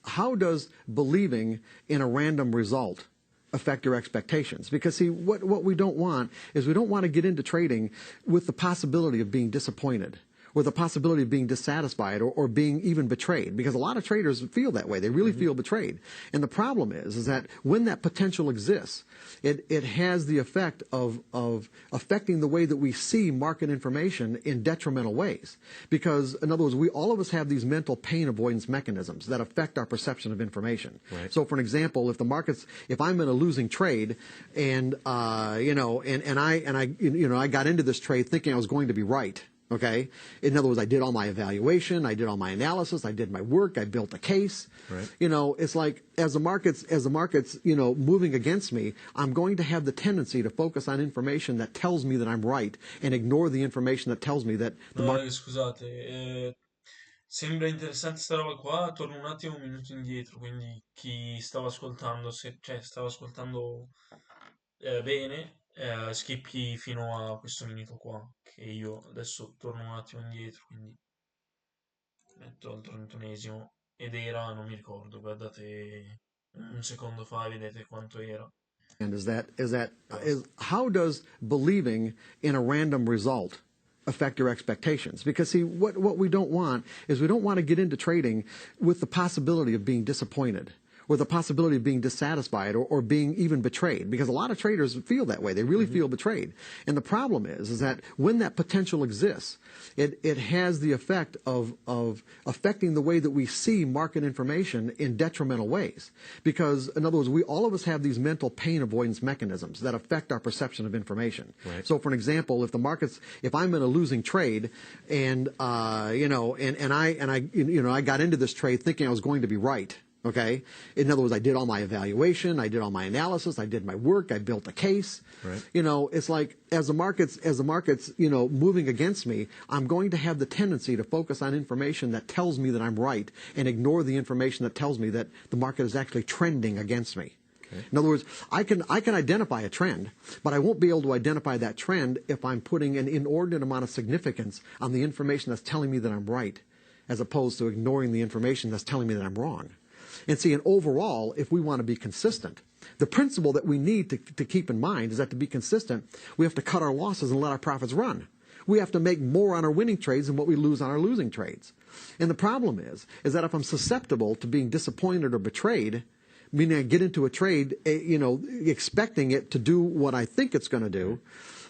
how does believing in a random result affect your expectations? Because see, what we don't want is we don't want to get into trading with the possibility of being disappointed, or the possibility of being dissatisfied, or being even betrayed, because a lot of traders feel that way. They really feel betrayed. And the problem is that when that potential exists, it has the effect of affecting the way that we see market information in detrimental ways. Because, in other words, all of us have these mental pain avoidance mechanisms that affect our perception of information. Right. So, for an example, if I'm in a losing trade, and I got into this trade thinking I was going to be right. Okay. In other words, I did all my evaluation, I did all my analysis, I did my work, I built a case. Right. It's like as the market's moving against me, I'm going to have the tendency to focus on information that tells me that I'm right and ignore the information that tells me that the market. Scusate, sembra interessante sta roba qua. Torno un attimo un minuto indietro, quindi chi stava ascoltando, stava ascoltando bene, skippi fino a questo minuto qua, che io adesso torno un attimo indietro, quindi metto al 31esimo ed era, non mi ricordo, guardate un secondo fa e vedete quanto era. And is how does believing in a random result affect your expectations? Because see, what we don't want is we don't want to get into trading with the possibility of being disappointed, or the possibility of being dissatisfied, or being even betrayed, because a lot of traders feel that way. They really feel betrayed. And the problem is that when that potential exists, it has the effect of affecting the way that we see market information in detrimental ways. Because, in other words, all of us have these mental pain avoidance mechanisms that affect our perception of information. Right. So, for an example, if I'm in a losing trade, and I got into this trade thinking I was going to be right. Okay. In other words, I did all my evaluation, I did all my analysis, I did my work, I built a case. Right. It's like as the market's moving against me, I'm going to have the tendency to focus on information that tells me that I'm right and ignore the information that tells me that the market is actually trending against me. Okay. In other words, I can identify a trend, but I won't be able to identify that trend if I'm putting an inordinate amount of significance on the information that's telling me that I'm right, as opposed to ignoring the information that's telling me that I'm wrong. And see, and overall, if we want to be consistent, the principle that we need to keep in mind is that to be consistent, we have to cut our losses and let our profits run. We have to make more on our winning trades than what we lose on our losing trades. And the problem is that if I'm susceptible to being disappointed or betrayed, meaning I get into a trade, expecting it to do what I think it's going to do,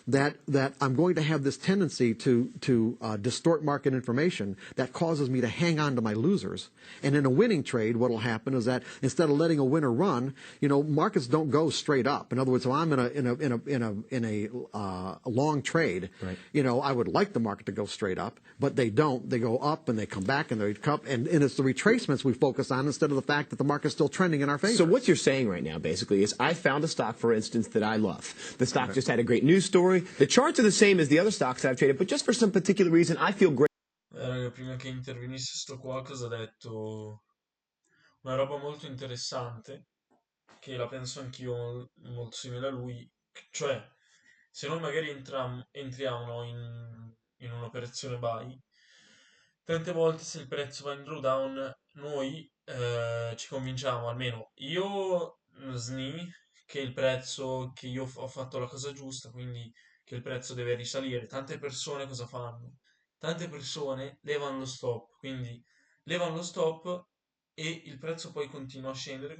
that I'm going to have this tendency to distort market information that causes me to hang on to my losers. And in a winning trade, what will happen is that instead of letting a winner run, markets don't go straight up. In other words, if I'm in a long trade, right. I would like the market to go straight up, but they don't. They go up and they come back and they come, and it's the retracements we focus on instead of the fact that the market's still trending in our favor. So what you're saying right now, basically, is I found a stock, for instance, that I love. The stock just had a great news story. The charts are the same as the other stocks that I've traded, but just for some particular reason, I feel great. Raga, prima che intervenisse sto qua, cosa ha detto? Una roba molto interessante, che la penso anch'io molto simile a lui, cioè, se noi magari entriamo no, in un'operazione buy, tante volte se il prezzo va in drawdown, noi ci convinciamo, almeno io, SNI, che il prezzo, che io ho fatto la cosa giusta, quindi che il prezzo deve risalire. Tante persone cosa fanno? Tante persone levano lo stop, quindi levano lo stop e il prezzo poi continua a scendere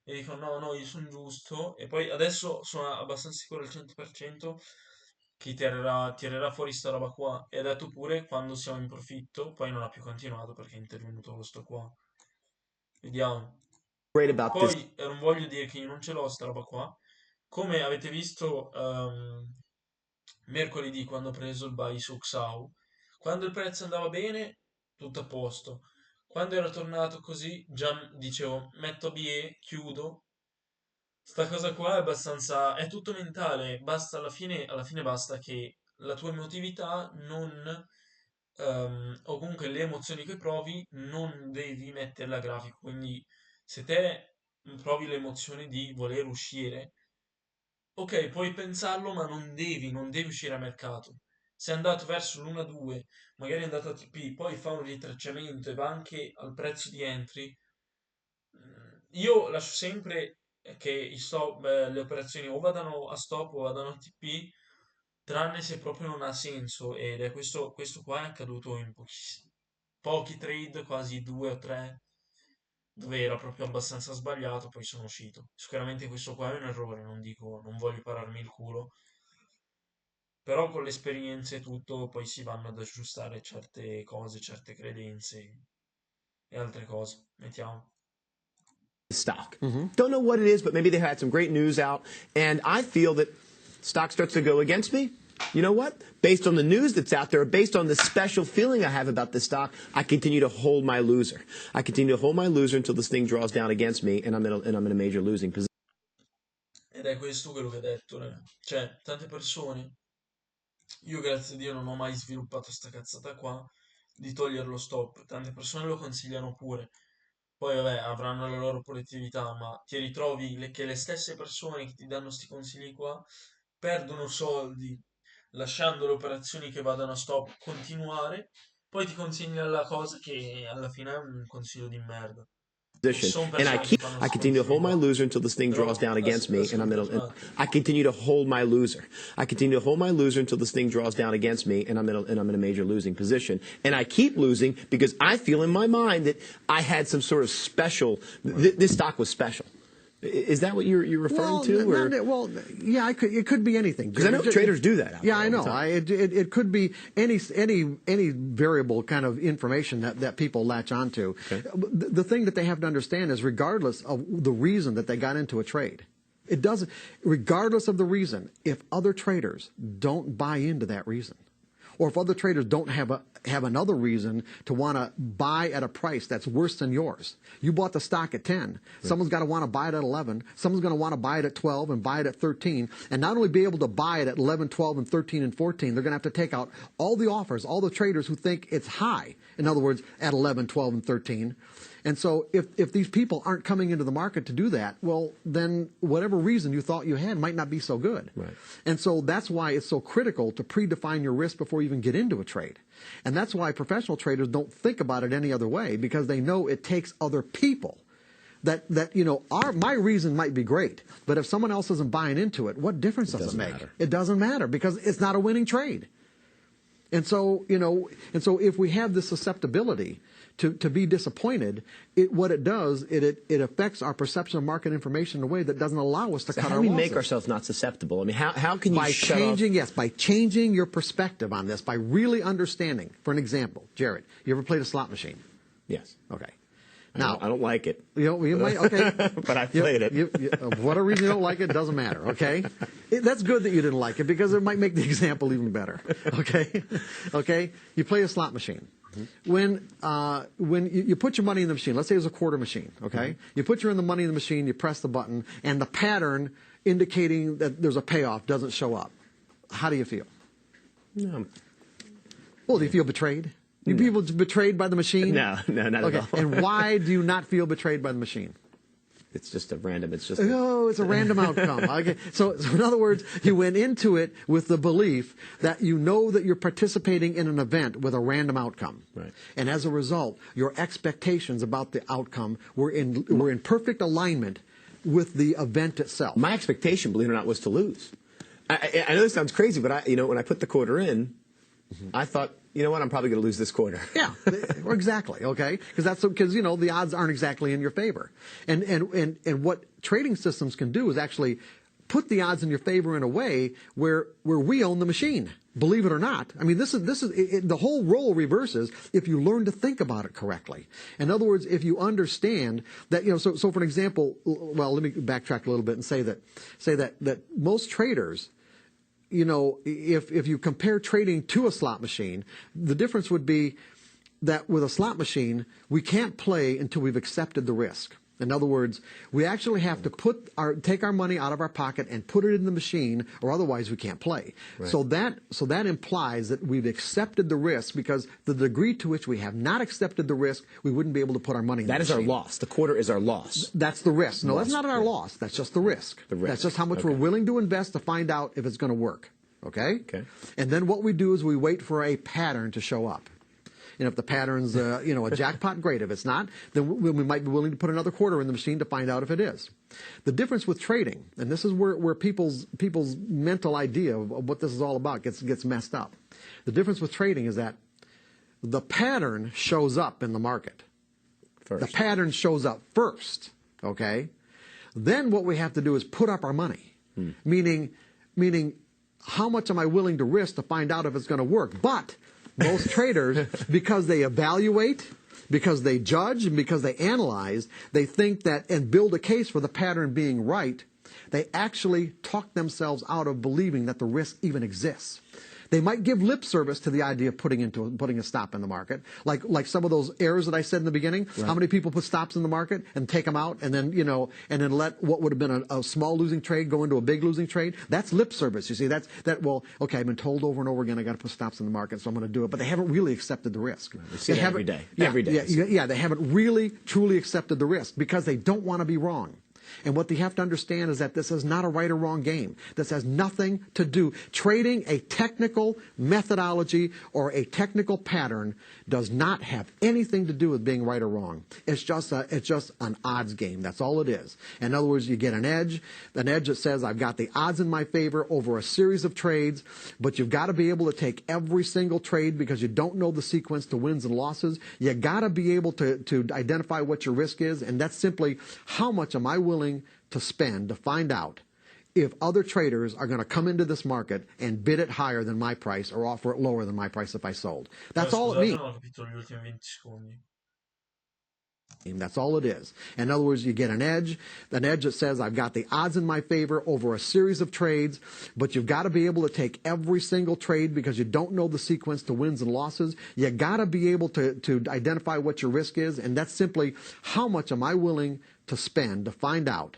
e dicono no, no, io sono giusto e poi adesso sono abbastanza sicuro al 100% che tirerà fuori sta roba qua e ha detto pure quando siamo in profitto, poi non ha più continuato perché è intervenuto questo qua. Vediamo. Great about this. Poi non voglio dire che io non ce l'ho sta roba qua. Come avete visto mercoledì quando ho preso il buy su Xiao, quando il prezzo andava bene, tutto a posto. Quando era tornato così, già dicevo, metto BE, chiudo. Sta cosa qua è abbastanza, è tutto mentale, basta alla fine basta che la tua emotività non, o comunque le emozioni che provi non devi metterle a grafico, quindi se te provi l'emozione di voler uscire, ok, puoi pensarlo, ma non devi uscire a mercato. Se è andato verso l'1-2, magari è andato a TP, poi fa un ritracciamento e va anche al prezzo di entry. Io lascio sempre che le operazioni o vadano a stop o vadano a TP, tranne se proprio non ha senso. Ed è questo qua è accaduto in pochi trade, quasi due o tre, dove era proprio abbastanza sbagliato, poi sono uscito. Sicuramente questo qua è un errore, non dico, non voglio pararmi il culo, però con l'esperienza e tutto poi si vanno ad aggiustare certe cose, certe credenze e altre cose. Mettiamo. Stock. Don't know what it is, but maybe they had some great news out, and I feel that stock starts to go against me. You know what? Based on the news that's out there, based on the special feeling I have about this stock, I continue to hold my loser. I continue to hold my loser until this thing draws down against me, and I'm in a major losing position. Ed è questo quello che ho detto, raga. Cioè, tante persone, io grazie a Dio non ho mai sviluppato sta cazzata qua di togliere lo stop. Tante persone lo consigliano pure. Poi vabbè, avranno la loro produttività, ma ti ritrovi che le stesse persone che ti danno sti consigli qua perdono soldi lasciando le operazioni che vadano a stop continuare, poi ti consigliano la cosa che alla fine è un consiglio di merda. E ci sono And persone che fanno I sti continue to hold consigli my qua. loser until this thing Però draws down against me, and ascolta un attimo. I continue to hold my loser. I continue to hold my loser until this thing draws down against me, and I'm in a major losing position. And I keep losing because I feel in my mind that I had some sort of special. This stock was special. Is that what you're referring to? Or? Yeah, it could be anything. Because I know traders do that. Yeah, I know. It could be any variable kind of information that people latch onto. Okay. The thing that they have to understand is, regardless of the reason that they got into a trade, it doesn't. Regardless of the reason, if other traders don't buy into that reason, or if other traders don't have another reason to want to buy at a price that's worse than yours. You bought the stock at 10. Right. Someone's got to want to buy it at 11. Someone's going to want to buy it at 12 and buy it at 13. And not only be able to buy it at 11, 12, and 13 and 14, they're going to have to take out all the offers, all the traders who think it's high. In other words, at 11, 12, and 13. And so if these people aren't coming into the market to do that, well, then whatever reason you thought you had might not be so good. Right. And so that's why it's so critical to predefine your risk before you even get into a trade. And that's why professional traders don't think about it any other way, because they know it takes other people. My reason might be great, but if someone else isn't buying into it, what difference does it make? Matter. It doesn't matter, because it's not a winning trade. And so, if we have this susceptibility to be disappointed, what it does, it affects our perception of market information in a way that doesn't allow us to cut our losses. How do we make ourselves not susceptible? I mean, how can you shut off? Yes, by changing your perspective on this, by really understanding. For an example, Jared, you ever played a slot machine? Yes. Okay. Now, I don't like it. You might, okay. But I played it. For whatever reason you don't like it, doesn't matter, okay? That's good that you didn't like it because it might make the example even better, okay? Okay? You play a slot machine. Mm-hmm. When you put your money in the machine, let's say it was a quarter machine, okay? Mm-hmm. You put your money in the machine, you press the button, and the pattern indicating that there's a payoff doesn't show up. How do you feel? No. Well, do you feel betrayed? You people betrayed by the machine? No, not at all. And why do you not feel betrayed by the machine? It's just a random. It's a random outcome. Okay. So in other words, you went into it with the belief that you know that you're participating in an event with a random outcome. Right. And as a result, your expectations about the outcome were in perfect alignment with the event itself. My expectation, believe it or not, was to lose. I know this sounds crazy, but when I put the quarter in, I thought, you know what, I'm probably going to lose this quarter. Yeah, exactly. Okay, because the odds aren't exactly in your favor, and what trading systems can do is actually put the odds in your favor in a way where we own the machine. Believe it or not, I mean this is the whole role reverses if you learn to think about it correctly. In other words, if you understand that so for an example, well, let me backtrack a little bit and say that most traders. If you compare trading to a slot machine, the difference would be that with a slot machine, we can't play until we've accepted the risk. In other words, we actually have to take our money out of our pocket and put it in the machine, or otherwise we can't play. Right. So that implies that we've accepted the risk, because the degree to which we have not accepted the risk, we wouldn't be able to put our money in the machine. That is our loss. The quarter is our loss. That's the risk. No, that's not our loss. That's just the risk. That's just how much we're willing to invest to find out if it's going to work. Okay? And then what we do is we wait for a pattern to show up. If the pattern's a jackpot, great. If it's not, then we might be willing to put another quarter in the machine to find out if it is. The difference with trading, and this is where people's mental idea of what this is all about gets messed up. The difference with trading is that the pattern shows up in the market. First. The pattern shows up first. Okay? Then what we have to do is put up our money. Meaning, how much am I willing to risk to find out if it's going to work? But most traders, because they evaluate, because they judge, and because they analyze, they think that and build a case for the pattern being right, they actually talk themselves out of believing that the risk even exists. They might give lip service to the idea of putting a stop in the market, like some of those errors that I said in the beginning. Right. How many people put stops in the market and take them out, and then let what would have been a small losing trade go into a big losing trade? That's lip service. You see, well, okay, I've been told over and over again I got to put stops in the market, so I'm going to do it. But they haven't really accepted the risk. Right. They see it every day. Every day. Yeah, they haven't really truly accepted the risk because they don't want to be wrong. And what they have to understand is that this is not a right or wrong game. This has nothing to do. Trading a technical methodology or a technical pattern does not have anything to do with being right or wrong. It's just an odds game. That's all it is. In other words, you get an edge that says I've got the odds in my favor over a series of trades, but you've got to be able to take every single trade because you don't know the sequence to wins and losses. You got to be able to identify what your risk is, and that's simply how much am I willing to spend to find out if other traders are going to come into this market and bid it higher than my price or offer it lower than my price if I sold. That's all it means. That's all it is. In other words, you get an edge that says I've got the odds in my favor over a series of trades, but you've got to be able to take every single trade because you don't know the sequence to wins and losses. You got to be able to identify what your risk is, and that's simply how much am I willing to spend to find out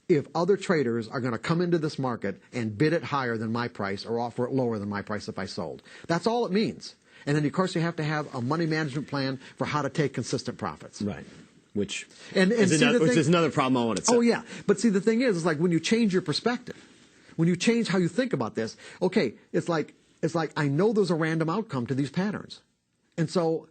if other traders are going to come into this market and bid it higher than my price or offer it lower than my price if I sold. That's all it means. And then, of course, you have to have a money management plan for how to take consistent profits. Right. Which is another problem I want to say. Oh, yeah. But see, the thing is, it's like when you change your perspective, when you change how you think about this, okay, it's like I know there's a random outcome to these patterns. And so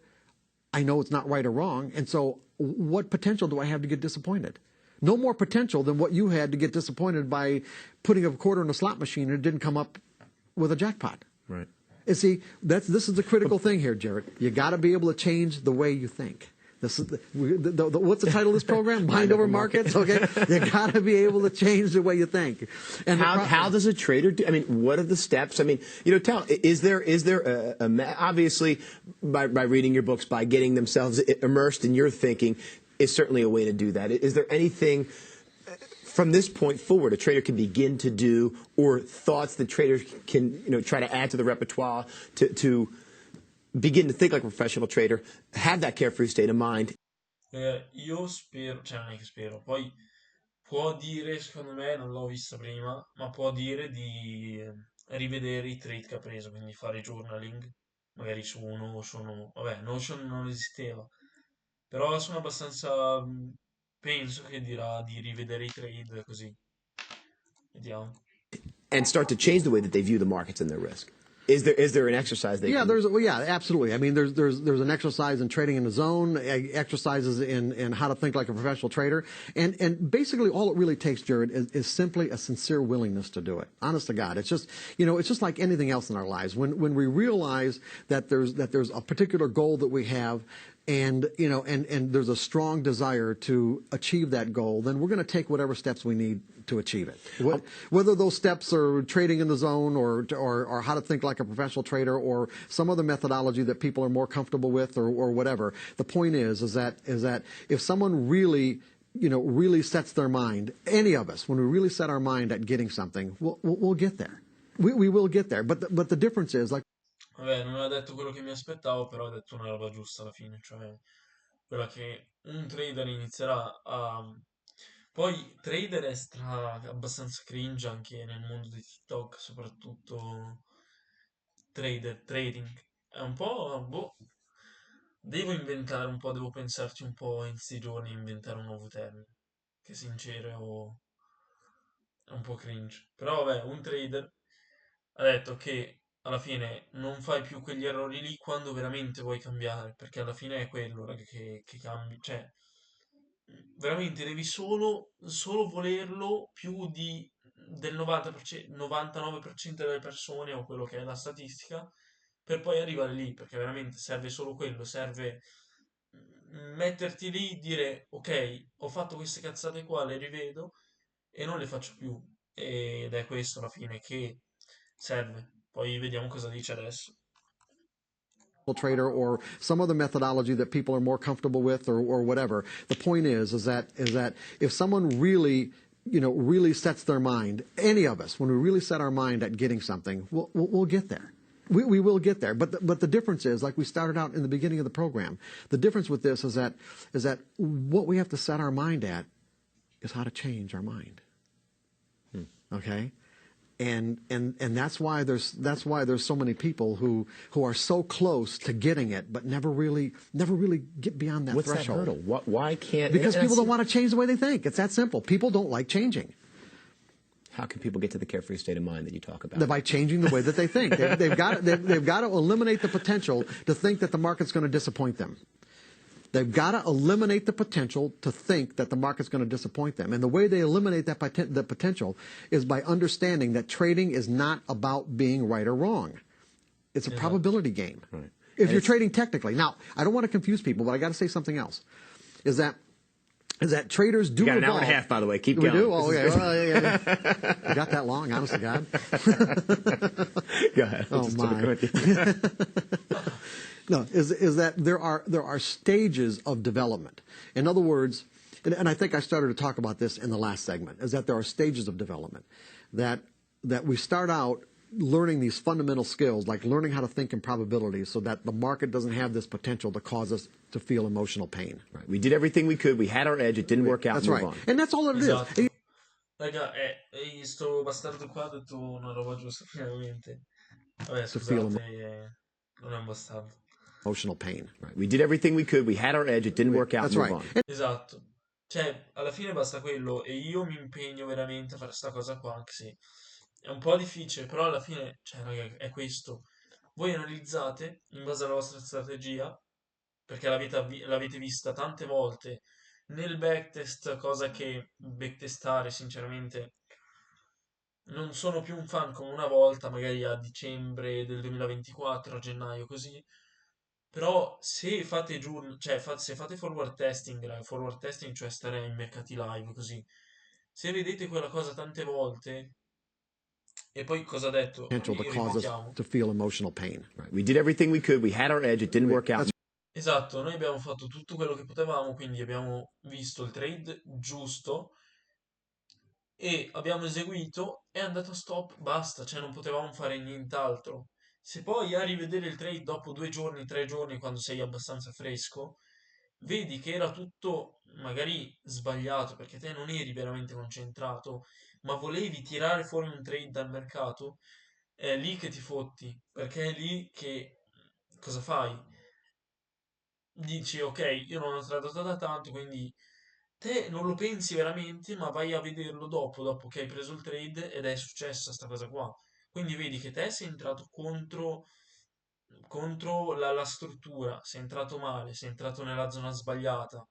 I know it's not right or wrong. And so what potential do I have to get disappointed? No more potential than what you had to get disappointed by putting a quarter in a slot machine and it didn't come up with a jackpot. Right. And see, this is the critical thing here, Jared. You got to be able to change the way you think. This is what's the title of this program? Mind over markets. Okay, you got to be able to change the way you think. And how does a trader do? I mean, what are the steps? I mean, is there obviously by reading your books, by getting themselves immersed in your thinking, is certainly a way to do that. Is there anything from this point forward a trader can begin to do, or thoughts that traders can try to add to the repertoire to begin to think like a professional trader, have that carefree state of mind? Io spero, cioè non è che spero, poi può dire, secondo me, non l'ho vista prima, ma può dire di rivedere i trade che ha preso, quindi fare journaling, magari su Notion, vabbè, Notion non esisteva, però sono abbastanza, penso che dirà di rivedere i trade così, vediamo. And start to change the way that they view the markets and their risk. Is there an exercise they can do? Yeah, absolutely. I mean, there's an exercise in trading in the zone, exercises in how to think like a professional trader, and basically all it really takes, Jared, is simply a sincere willingness to do it. Honest to God, it's just like anything else in our lives. When we realize that there's a particular goal that we have, and there's a strong desire to achieve that goal, then we're going to take whatever steps we need to achieve it. Whether those steps are trading in the zone or how to think like a professional trader or some other methodology that people are more comfortable with or whatever. The point is that if someone really sets their mind, any of us, when we really set our mind at getting something, we'll get there. We will get there. But the difference is, like, Vabbè, non ha detto quello che mi aspettavo, però ha detto una roba giusta alla fine, cioè quella che un trader inizierà a... Poi trader è abbastanza cringe anche nel mondo di TikTok, soprattutto trading. È un po', boh, devo inventare un po', devo pensarci un po' in sti giorni, inventare un nuovo termine, che sincero è un po' cringe. Però vabbè, un trader ha detto che alla fine non fai più quegli errori lì quando veramente vuoi cambiare, perché alla fine è quello, raga, che cambi, cioè veramente devi solo volerlo più del 90%, 99% delle persone o quello che è la statistica per poi arrivare lì, perché veramente serve solo quello, serve metterti lì, dire ok, ho fatto queste cazzate qua, le rivedo e non le faccio più. Ed è questo alla fine che serve. Poi vediamo cosa dice adesso. trader or some other methodology that people are more comfortable with or whatever. The point is that if someone really sets their mind, any of us, when we really set our mind at getting something, we'll get there. We will get there. But the difference is, like we started out in the beginning of the program, the difference with this is that what we have to set our mind at is how to change our mind. Okay? And that's why there's so many people who are so close to getting it, but never really get beyond that threshold. What's that hurdle? Why can't? Because people don't want to change the way they think. It's that simple. People don't like changing. How can people get to the carefree state of mind that you talk about? By changing the way that they think. They've got to eliminate the potential to think that the market's going to disappoint them. They've got to eliminate the potential to think that the market's going to disappoint them. And the way they eliminate the potential is by understanding that trading is not about being right or wrong. It's a probability game. Right. If you're trading technically. Now, I don't want to confuse people, but I got to say something else. Is that traders do got an evolve. hour and a half, by the way. Keep we going. We do? Oh, okay. Well, yeah. You got that long, honest to God? Go ahead. Oh, my. No, is that there are stages of development. In other words, and I think I started to talk about this in the last segment, is that there are stages of development. That we start out learning these fundamental skills, like learning how to think in probabilities so that the market doesn't have this potential to cause us to feel emotional pain. Right. We did everything we could. We had our edge. It didn't work out. That's Move right. on. And that's all it Esatto. is. Raga, sto bastardo qua ha detto una roba giusta finalmente. Vabbè, To feel scusate, non è un bastardo. Emotional pain. Right. We did everything we could. We had our edge. It didn't work out. That's Move right. on. Esatto. Cioè, alla fine basta quello e io mi impegno veramente a fare sta cosa qua, anche se è un po' difficile, però alla fine, cioè, raga, è questo. Voi analizzate in base alla vostra strategia, perché l'avete vista tante volte nel backtest, cosa che backtestare, sinceramente, non sono più un fan come una volta, magari a dicembre del 2024, a gennaio, così. Però se fate cioè se fate forward testing, cioè stare in mercati live, così, se vedete quella cosa tante volte, e poi cosa ha detto? Potential to cause us Ripetiamo. to feel emotional pain. Right. We did everything we could. We had our edge. It didn't work out. That's Esatto, noi abbiamo fatto tutto quello che potevamo, quindi abbiamo visto il trade giusto e abbiamo eseguito, è andato a stop, basta, cioè non potevamo fare nient'altro. Se poi a rivedere il trade dopo 2 giorni, 3 giorni, quando sei abbastanza fresco, vedi che era tutto magari sbagliato perché te non eri veramente concentrato, ma volevi tirare fuori un trade dal mercato, è lì che ti fotti, perché è lì che cosa fai? Dici, ok, io non ho trattato da tanto, quindi te non lo pensi veramente, ma vai a vederlo dopo che hai preso il trade ed è successa sta cosa qua. Quindi vedi che te sei entrato contro la struttura, sei entrato male, sei entrato nella zona sbagliata.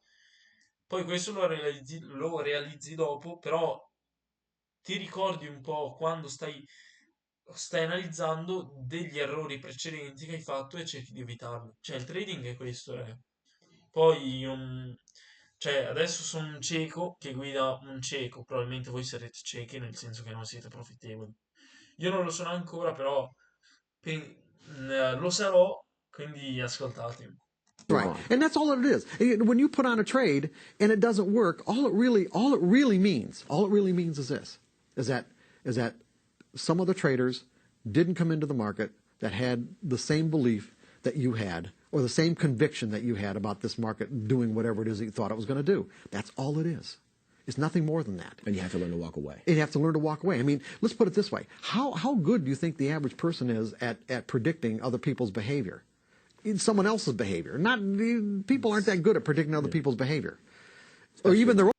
Poi questo lo realizzi dopo, però ti ricordi un po' quando stai analizzando degli errori precedenti che hai fatto e cerchi di evitarli. Cioè, il trading è questo, eh. Poi, cioè, adesso sono un cieco che guida un cieco, probabilmente voi sarete ciechi nel senso che non siete profittevoli. Io non lo sono ancora, però lo sarò, quindi ascoltatemi. right. Wrong. And that's all it is. When you put on a trade and it doesn't work, all it really means is this, is that some other traders didn't come into the market that had the same belief that you had or the same conviction that you had about this market doing whatever it is that you thought it was going to do. That's all it is. It's nothing more than that. And you have to learn to walk away. And you have to learn to walk away. I mean, let's put it this way. How good do you think the average person is at predicting other people's behavior? Someone else's behavior. Not people aren't that good at predicting other people's behavior, or even their own.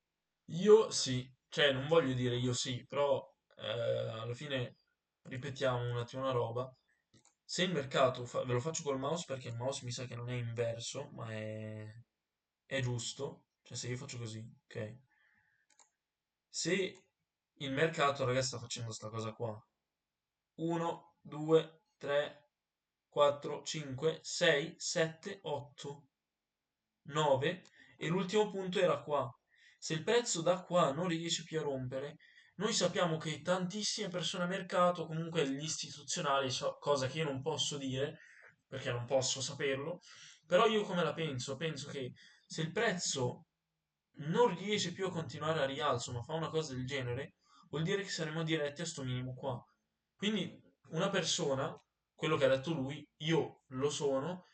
Io sì, cioè non voglio dire io sì, però alla fine ripetiamo un attimo una roba. Se il mercato, ve lo faccio col mouse perché il mouse mi sa che non è inverso, ma è giusto. Cioè se io faccio così, ok? Se il mercato, ragazzi, sta facendo sta cosa qua. 1, 2, 3, 4, 5, 6, 7, 8, 9 e l'ultimo punto era qua. Se il prezzo da qua non riesce più a rompere, noi sappiamo che tantissime persone a mercato, comunque gli istituzionali, cosa che io non posso dire perché non posso saperlo, però io come la penso? Penso che se il prezzo non riesce più a continuare a rialzo, ma fa una cosa del genere, vuol dire che saremo diretti a sto minimo qua. Quindi una persona, quello che ha detto lui, io lo sono,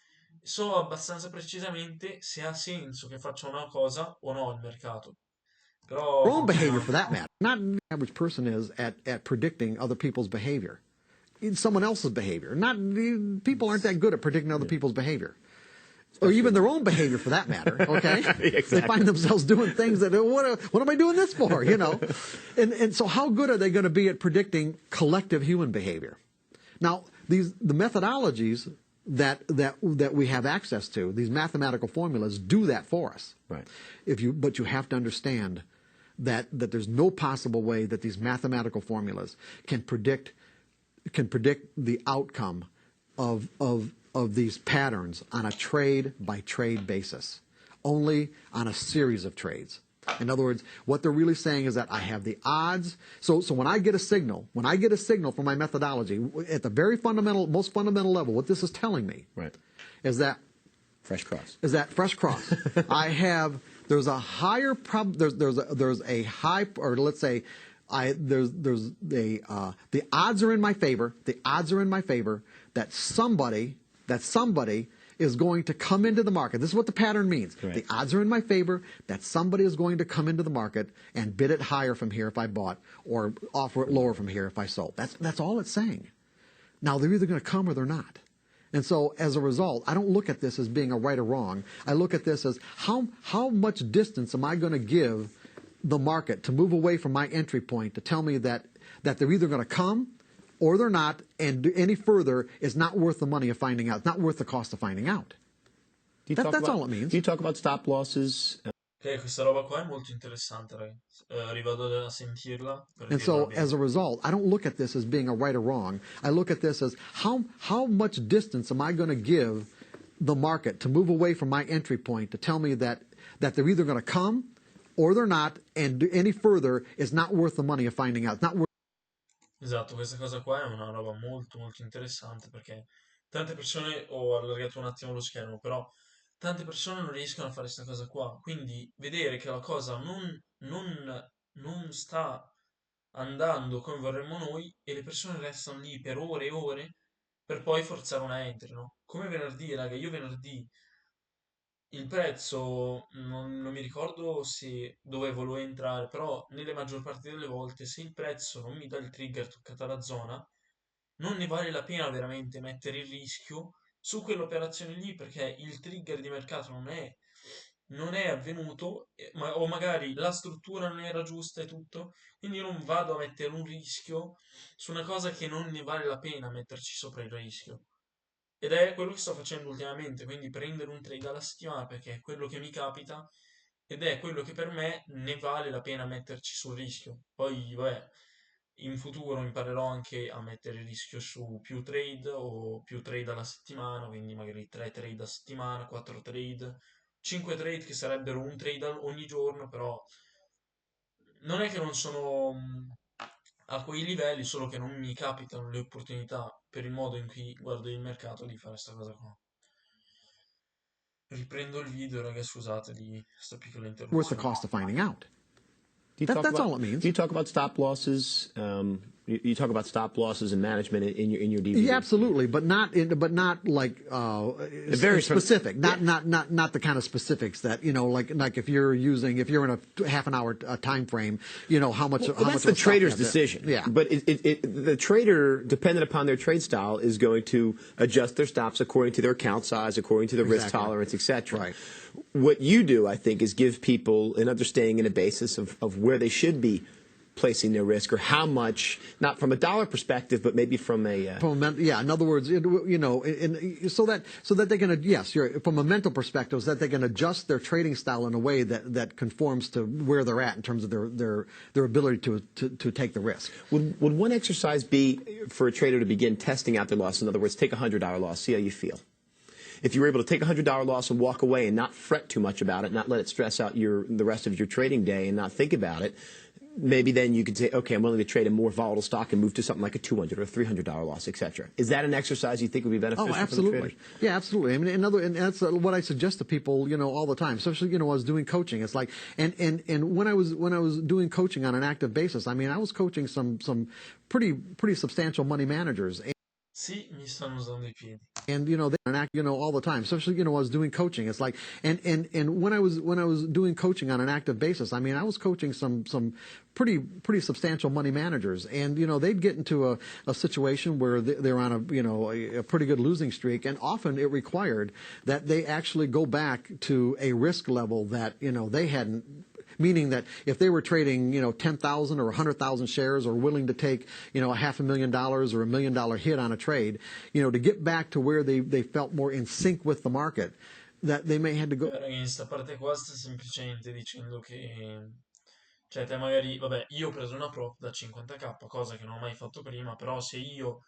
so abbastanza precisamente se ha senso che faccia una cosa o no il mercato. Però Own behavior continuiamo. for that matter. Not the average person is at predicting other people's behavior. It's someone else's behavior. Not people aren't that good at predicting other people's behavior. Or even their own behavior for that matter, okay? Exactly. They find themselves doing things that, what am I doing this for, you know? And so how good are they going to be at predicting collective human behavior? Now, the methodologies that we have access to, these mathematical formulas, do that for us. Right. But you have to understand that there's no possible way that these mathematical formulas can predict the outcome of these patterns on a trade by trade basis, only on a series of trades. In other words, what they're really saying is that I have the odds. So when I get a signal from my methodology, at the very most fundamental level, what this is telling me Right. is that Fresh cross. fresh cross. There's a higher there's a high, or let's say the odds are in my favor. The odds are in my favor that somebody is going to come into the market. This is what the pattern means. Right. The odds are in my favor that somebody is going to come into the market and bid it higher from here if I bought, or offer it lower from here if I sold. That's all it's saying. Now they're either going to come or they're not. And so as a result, I don't look at this as being a right or wrong. I look at this as how much distance am I going to give the market to move away from my entry point to tell me that they're either going to come or they're not, and any further is not worth the money of finding out. It's not worth the cost of finding out. That's all it means. Do you talk about stop losses? Ok, questa roba qua è molto interessante, ragazzi. Rivado a sentirla per And dirla so bene. as a result, I don't look at this as being a right or wrong. I look at this as how much distance am I going to give the market to move away from my entry point to tell me that they're either going to come or they're not, and any further is not worth the money of finding out. It's not worth. Esatto, questa cosa qua è una roba molto molto interessante perché tante persone, ho allargato un attimo lo schermo, però tante persone non riescono a fare questa cosa qua, quindi vedere che la cosa non sta andando come vorremmo noi e le persone restano lì per ore e ore per poi forzare una entry, no? Come venerdì, raga, io venerdì il prezzo non mi ricordo se dove volevo entrare, però nelle maggior parte delle volte se il prezzo non mi dà il trigger toccata la zona, non ne vale la pena veramente mettere il rischio su quell'operazione lì perché il trigger di mercato non è avvenuto o magari la struttura non era giusta e tutto, quindi io non vado a mettere un rischio su una cosa che non ne vale la pena metterci sopra il rischio. Ed è quello che sto facendo ultimamente, quindi prendere un trade alla settimana perché è quello che mi capita ed è quello che per me ne vale la pena metterci sul rischio. Poi, vabbè, in futuro imparerò anche a mettere il rischio su più trade o più trade alla settimana, quindi magari 3 trade a settimana, 4 trade, 5 trade che sarebbero un trade ogni giorno, però non è che non sono a quei livelli, solo che non mi capitano le opportunità per il modo in cui guardo il mercato di fare questa cosa qua. Riprendo il video, raga, scusate di questa piccola Worth the interruzione. cost of finding out. Do you That, talk that's about all it do means. you talk about stop losses? You talk about stop losses and management in your Yeah, DVD. absolutely, but not like It varies from specific. yeah. Not the kind of specifics that like if you're in a half an hour time frame, how much Well, how that's much the of a stop trader's you have to- decision. Yeah, But the trader, dependent upon their trade style, is going to adjust their stops according to their account size, according to the risk exactly. tolerance, etc. Right. What you do, I think, is give people an understanding and a basis of where they should be placing their risk or how much, not from a dollar perspective, but maybe from a Yeah. In other words, so that they can from a mental perspective, so that they can adjust their trading style in a way that conforms to where they're at in terms of their ability to take the risk. Would one exercise be for a trader to begin testing out their loss? In other words, take a $100 loss, see how you feel. If you were able to take a $100 loss and walk away and not fret too much about it, not let it stress out the rest of your trading day and not think about it, maybe then you could say, okay, I'm willing to trade a more volatile stock and move to something like a $200 or $300 loss, etc. Is that an exercise you think would be beneficial Oh, for the absolutely. traders? Yeah, absolutely. I mean, and that's what I suggest to people, all the time. Especially, I was doing coaching. It's like, and when I was doing coaching on an active basis, I mean, I was coaching some pretty substantial money managers. Sì, mi stanno usando i piedi. And they act all the time, especially I was doing coaching. It's like and when I was doing coaching on an active basis, I mean I was coaching some pretty substantial money managers, and they'd get into a situation where they're on a pretty good losing streak, and often it required that they actually go back to a risk level that they hadn't. Meaning that if they were trading, 10,000 or 100,000 shares or willing to take, $500,000 or $1 million hit on a trade, to get back to where they felt more in sync with the market, that they may have to go. Ragazzi, sta parte qua sta semplicemente dicendo che, cioè, te magari, vabbè, io ho preso una prop da 50k, cosa che non ho mai fatto prima, però se io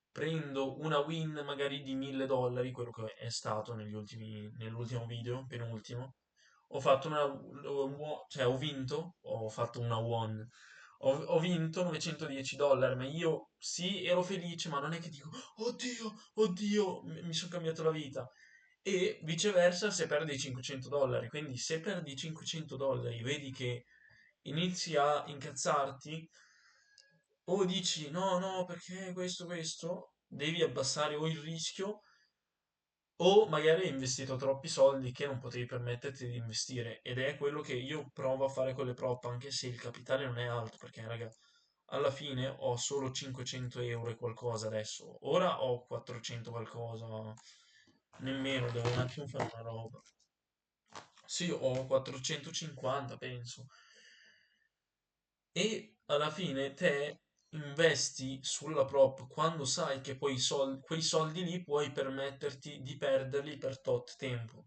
prendo una win magari di $1.000, quello che è stato nell'ultimo video, penultimo, ho fatto cioè ho vinto, ho fatto una won, ho vinto $910, ma io sì, ero felice, ma non è che dico, oddio, oddio, mi sono cambiato la vita. E viceversa se perdi $500. Quindi se perdi $500, vedi che inizi a incazzarti, o dici no, no, perché questo, devi abbassare o il rischio o magari hai investito troppi soldi che non potevi permetterti di investire ed è quello che io provo a fare con le prop anche se il capitale non è alto perché raga alla fine ho solo 500 euro e qualcosa adesso ora ho 400 qualcosa nemmeno devo un attimo fare una roba sì ho 450 penso e alla fine te investi sulla prop quando sai che poi quei soldi lì puoi permetterti di perderli per tot tempo.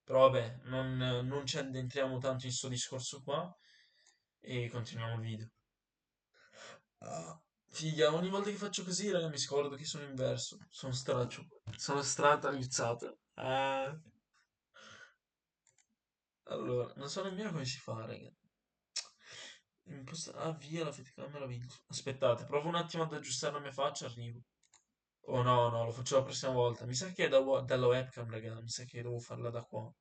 Però vabbè, non ci addentriamo tanto in sto discorso qua e continuiamo il video. Ah, figlia, ogni volta che faccio così, raga, mi scordo che sono inverso. Sono straccio. Sono stratagliuzzato. Allora, non so nemmeno come si fa, raga. Ah, via la fotocamera video. Aspettate, provo un attimo ad aggiustare la mia faccia, arrivo. Oh no, no, lo faccio la prossima volta. Mi sa che è dalla webcam, raga. Mi sa che devo farla da qua.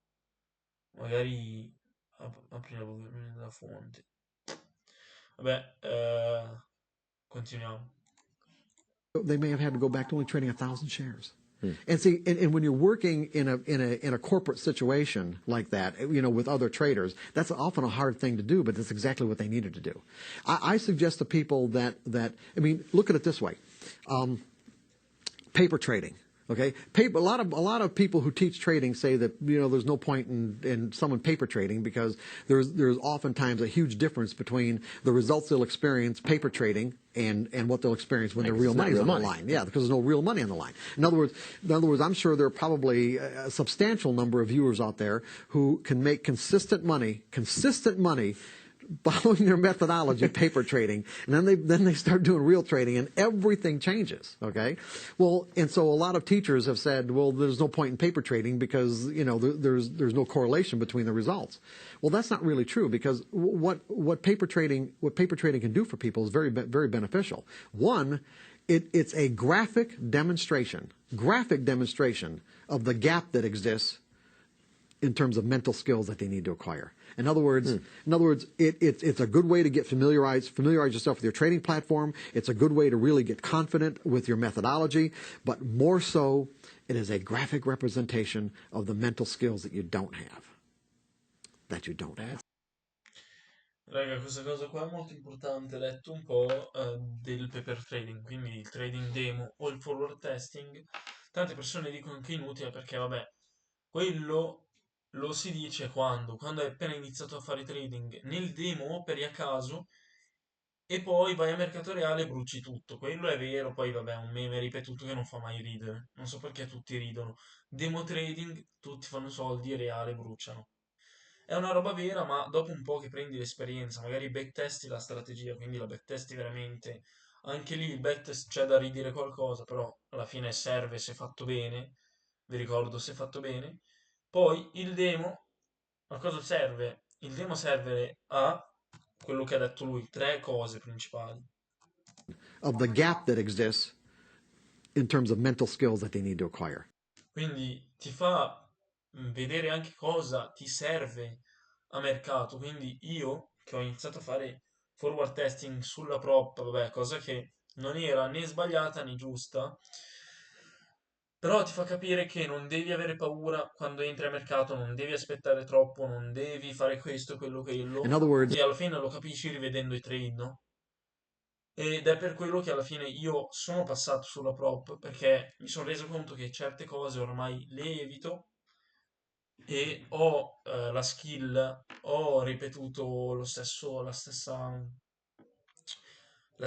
Magari apriamo la fonte. Vabbè, continuiamo. They may have had to go back to only trading 1,000 shares. And see, and when you're working in a corporate situation like that, with other traders, that's often a hard thing to do, but that's exactly what they needed to do. I suggest to people that I mean, look at it this way. Paper trading. Okay, paper. A lot of people who teach trading say that there's no point in someone paper trading because there's oftentimes a huge difference between the results they'll experience paper trading and what they'll experience when their real money's on the line. Yeah, because there's no real money on the line. In other words, I'm sure there are probably a substantial number of viewers out there who can make consistent money following their methodology, paper trading, and then they start doing real trading, and everything changes. Okay, well, and so a lot of teachers have said, well, there's no point in paper trading because there's no correlation between the results. Well, that's not really true because what paper trading can do for people is very beneficial. One, it's a graphic demonstration of the gap that exists in terms of mental skills that they need to acquire. In other words, it's a good way to get familiarize yourself with your trading platform. It's a good way to really get confident with your methodology, but more so, it is a graphic representation of the mental skills that you don't have. Raga, questa cosa qua è molto importante. Ho letto un po' del paper trading, quindi il trading demo o il forward testing. Tante persone dicono che è inutile perché, vabbè, quello lo si dice quando hai appena iniziato a fare trading nel demo operi a caso e poi vai a mercato reale e bruci tutto. Quello è vero, poi vabbè, è un meme ripetuto che non fa mai ridere. Non so perché tutti ridono. Demo trading, tutti fanno soldi e reale bruciano. È una roba vera, ma dopo un po' che prendi l'esperienza, magari backtesti la strategia, quindi la backtesti veramente. Anche lì il backtest c'è da ridire qualcosa, però alla fine serve se fatto bene. Vi ricordo se fatto bene. Poi il demo, a cosa serve? Il demo serve a quello che ha detto lui, tre cose principali. Of the gap that exists in terms of mental skills that they need to acquire. Quindi ti fa vedere anche cosa ti serve a mercato. Quindi io che ho iniziato a fare forward testing sulla prop, vabbè, cosa che non era né sbagliata né giusta, però ti fa capire che non devi avere paura quando entri a mercato, non devi aspettare troppo, non devi fare questo, quello, In other words, e alla fine lo capisci rivedendo i trade, no? Ed è per quello che alla fine io sono passato sulla prop, perché mi sono reso conto che certe cose ormai le evito e ho la skill, ho ripetuto la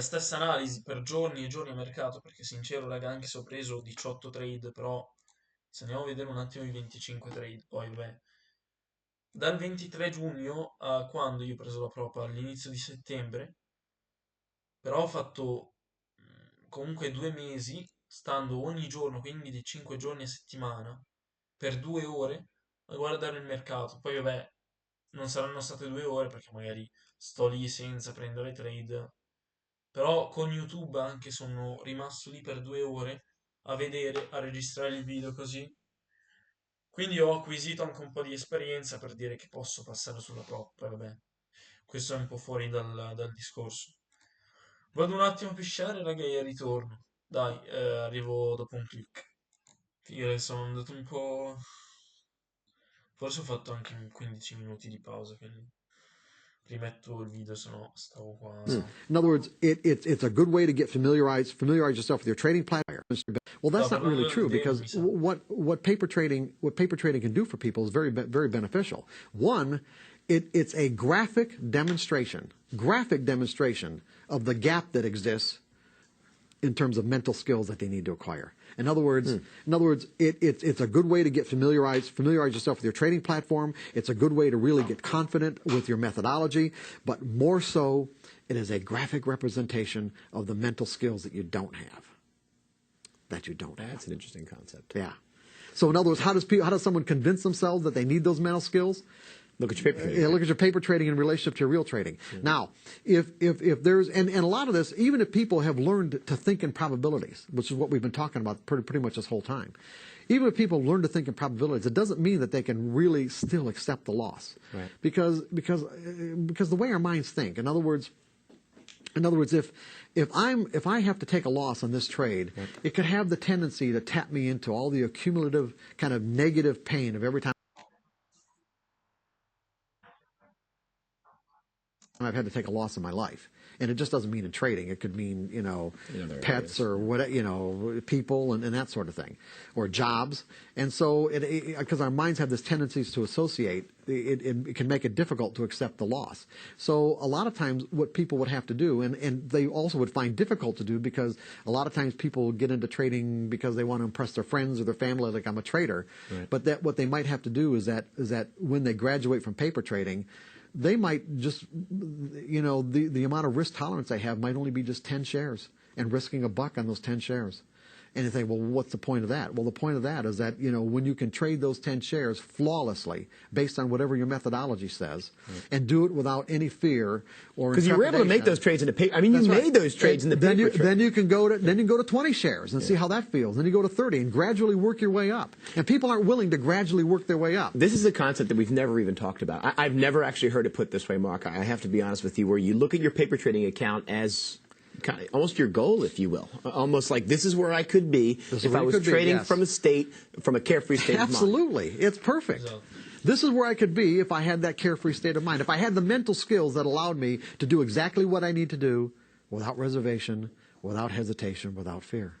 stessa analisi per giorni e giorni a mercato, perché sincero, raga, anche se ho preso 18 trade, però se andiamo a vedere un attimo i 25 trade, poi vabbè, dal 23 giugno a quando io ho preso la prop all'inizio di settembre, però ho fatto comunque 2 mesi, stando ogni giorno, quindi di 5 giorni a settimana, per 2 ore a guardare il mercato. Poi vabbè, non saranno state 2 ore perché magari sto lì senza prendere trade, però con YouTube anche sono rimasto lì per 2 ore a vedere, a registrare il video così. Quindi ho acquisito anche un po' di esperienza per dire che posso passare sulla prop, poi vabbè, questo è un po' fuori dal discorso. Vado un attimo a pisciare, raga, e ritorno. Dai, arrivo dopo un click. Figa, sono andato un po'. Forse ho fatto anche 15 minuti di pausa, quindi rimetto il video, se no stavo qua. in other words, it's a good way to get familiarize yourself with your trading platform. Well, that's Stavo not really parlando del true demo, because mi sa. what paper trading can do for people is very beneficial. One, it's a graphic demonstration of the gap that exists in terms of mental skills that they need to acquire. In other words, it's a good way to get familiarize yourself with your trading platform. It's a good way to really get confident with your methodology, but more so, it is a graphic representation of the mental skills that you don't have. That's an interesting concept. Yeah. So in other words, how does someone convince themselves that they need those mental skills? Look at your paper trading. Yeah, look at your paper trading in relationship to your real trading. Now, if there's and a lot of this, even if people have learned to think in probabilities, which is what we've been talking about pretty much this whole time, even if people learn to think in probabilities, it doesn't mean that they can really still accept the loss, right? Because the way our minds think. In other words, if I have to take a loss on this trade, it could have the tendency to tap me into all the accumulative kind of negative pain of every time I've had to take a loss in my life. And it just doesn't mean in trading. It could mean, pets or what, people and that sort of thing, or jobs. And so, because our minds have this tendencies to associate, it can make it difficult to accept the loss. So a lot of times what people would have to do, and they also would find difficult to do, because a lot of times people get into trading because they want to impress their friends or their family, like I'm a trader. Right. But what they might have to do is that when they graduate from paper trading, they might just, the amount of risk tolerance they have might only be just 10 shares and risking $1 on those 10 shares. And you think, well, what's the point of that? Well, the point of that is that, when you can trade those 10 shares flawlessly based on whatever your methodology says, and do it without any fear or because you were able to make those trades in the paper. I mean, you made those trades in the paper. Then you can go to 20 shares and see how that feels. Then you go to 30 and gradually work your way up. And people aren't willing to gradually work their way up. This is a concept that we've never even talked about. I've never actually heard it put this way, Mark. I have to be honest with you, where you look at your paper trading account as kind of almost your goal, if you will. Almost like, this is where I could be if I was trading from a carefree state of mind. Absolutely. It's perfect. This is where I could be if I had that carefree state of mind. If I had the mental skills that allowed me to do exactly what I need to do without reservation, without hesitation, without fear.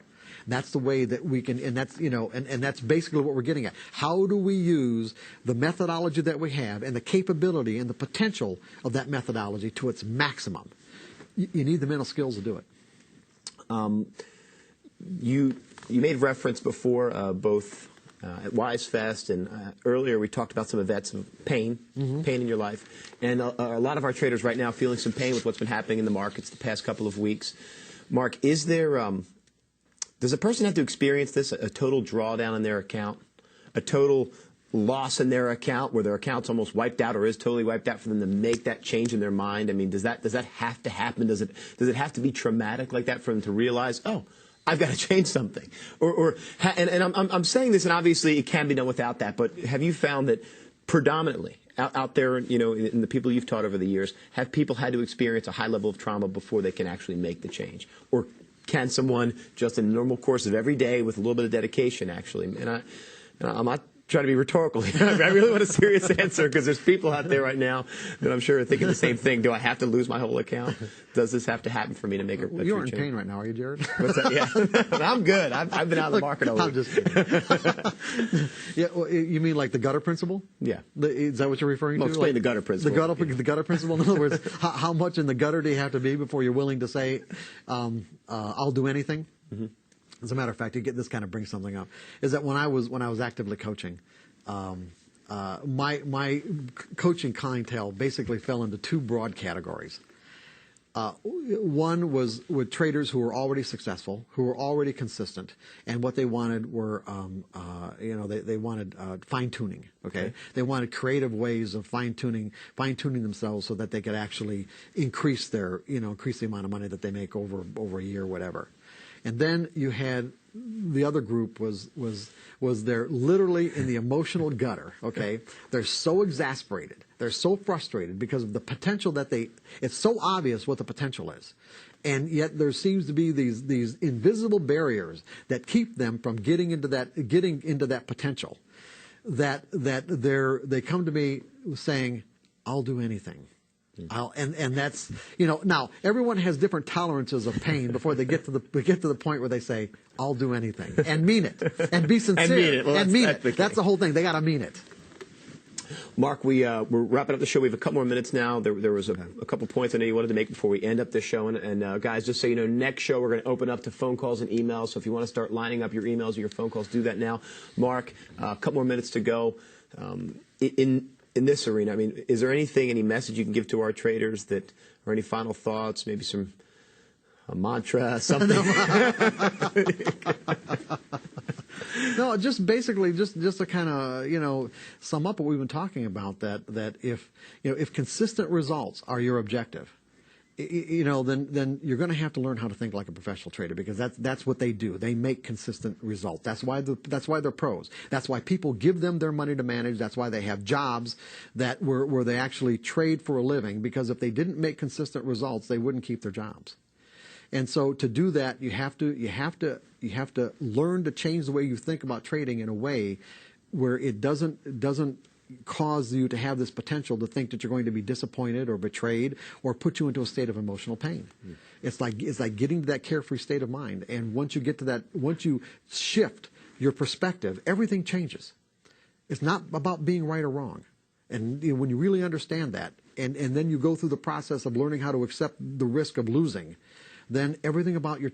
That's the way that we can, and that's, and that's basically what we're getting at. How do we use the methodology that we have and the capability and the potential of that methodology to its maximum? You need the mental skills to do it. You made reference before, both at Wise Fest and earlier we talked about some events of pain in your life. And a lot of our traders right now feeling some pain with what's been happening in the markets the past couple of weeks. Mark, is there, does a person have to experience this, a total drawdown in their account, a total loss in their account where their account's almost wiped out or is totally wiped out for them to make that change in their mind? I mean, does that have to happen? Does it have to be traumatic like that for them to realize, oh, I've got to change something? And I'm saying this, and obviously it can be done without that, but have you found that predominantly out there, in the people you've taught over the years, have people had to experience a high level of trauma before they can actually make the change? Or can someone just in the normal course of every day with a little bit of dedication actually? And I'm not trying to be rhetorical here. I really want a serious answer, because there's people out there right now that I'm sure are thinking the same thing. Do I have to lose my whole account? Does this have to happen for me to make a You aren't in pain right now, are you, Jared? What's that? Yeah. I'm good. I've been out of the market all week. I'm just kidding. Yeah, well, you mean like the gutter principle? Yeah. Is that what you're referring to? Explain the gutter principle. The gutter principle. In other words, how much in the gutter do you have to be before you're willing to say, I'll do anything? Mm-hmm. As a matter of fact, this kind of brings something up. Is that when I was actively coaching, my coaching clientele basically fell into two broad categories. One was with traders who were already successful, who were already consistent, and what they wanted were, they wanted fine tuning. Okay, they wanted creative ways of fine tuning themselves so that they could actually increase the amount of money that they make over a year, or whatever. And then you had the other group was they're literally in the emotional gutter. Okay, they're so exasperated, they're so frustrated because of the potential that it's so obvious what the potential is, and yet there seems to be these invisible barriers that keep them from getting into that potential. That they come to me saying, "I'll do anything." And that's, now everyone has different tolerances of pain before they get to the point where they say, "I'll do anything," and mean it, and be sincere, and mean it. Well, and mean it. That's the whole thing. They got to mean it. Mark, we're wrapping up the show. We have a couple more minutes now. There was a couple points I know you wanted to make before we end up this show. And guys, just so you know, next show we're going to open up to phone calls and emails. So if you want to start lining up your emails or your phone calls, do that now. Mark, a couple more minutes to go. In this arena, I mean, is there anything, any message you can give to our traders that, or any final thoughts, maybe a mantra, something? No, just basically just to kind of, sum up what we've been talking about, that if consistent results are your objective, then you're going to have to learn how to think like a professional trader, because that's what they do. They make consistent results. That's why they're pros. That's why people give them their money to manage. That's why they have jobs where they actually trade for a living, because if they didn't make consistent results, they wouldn't keep their jobs. And so to do that, you have to learn to change the way you think about trading in a way where it doesn't cause you to have this potential to think that you're going to be disappointed or betrayed or put you into a state of emotional pain. Mm. It's like getting to that carefree state of mind. And once you get to that, once you shift your perspective, everything changes. It's not about being right or wrong. And when you really understand that, and then you go through the process of learning how to accept the risk of losing, then everything about your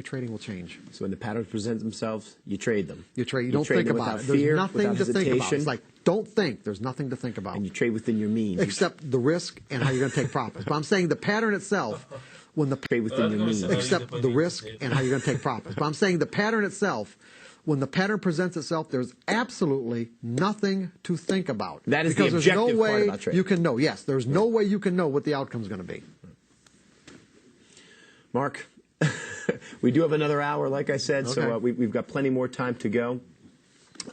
trading will change. So when the patterns present themselves, you trade them. You trade. You don't think about it. There's nothing to think about. It's like, don't think. There's nothing to think about. And you trade within your means. Except the risk and how you're going to take profits. But I'm saying the pattern itself, when the trade within your means. Except the risk and how you're going to take profits. But I'm saying the pattern itself, when the pattern presents itself, there's absolutely nothing to think about. That is because the objective part about trading. You can know. Yes, there's no way you can know what the outcome is going to be. Mark, we do have another hour, like I said, okay. So we've got plenty more time to go.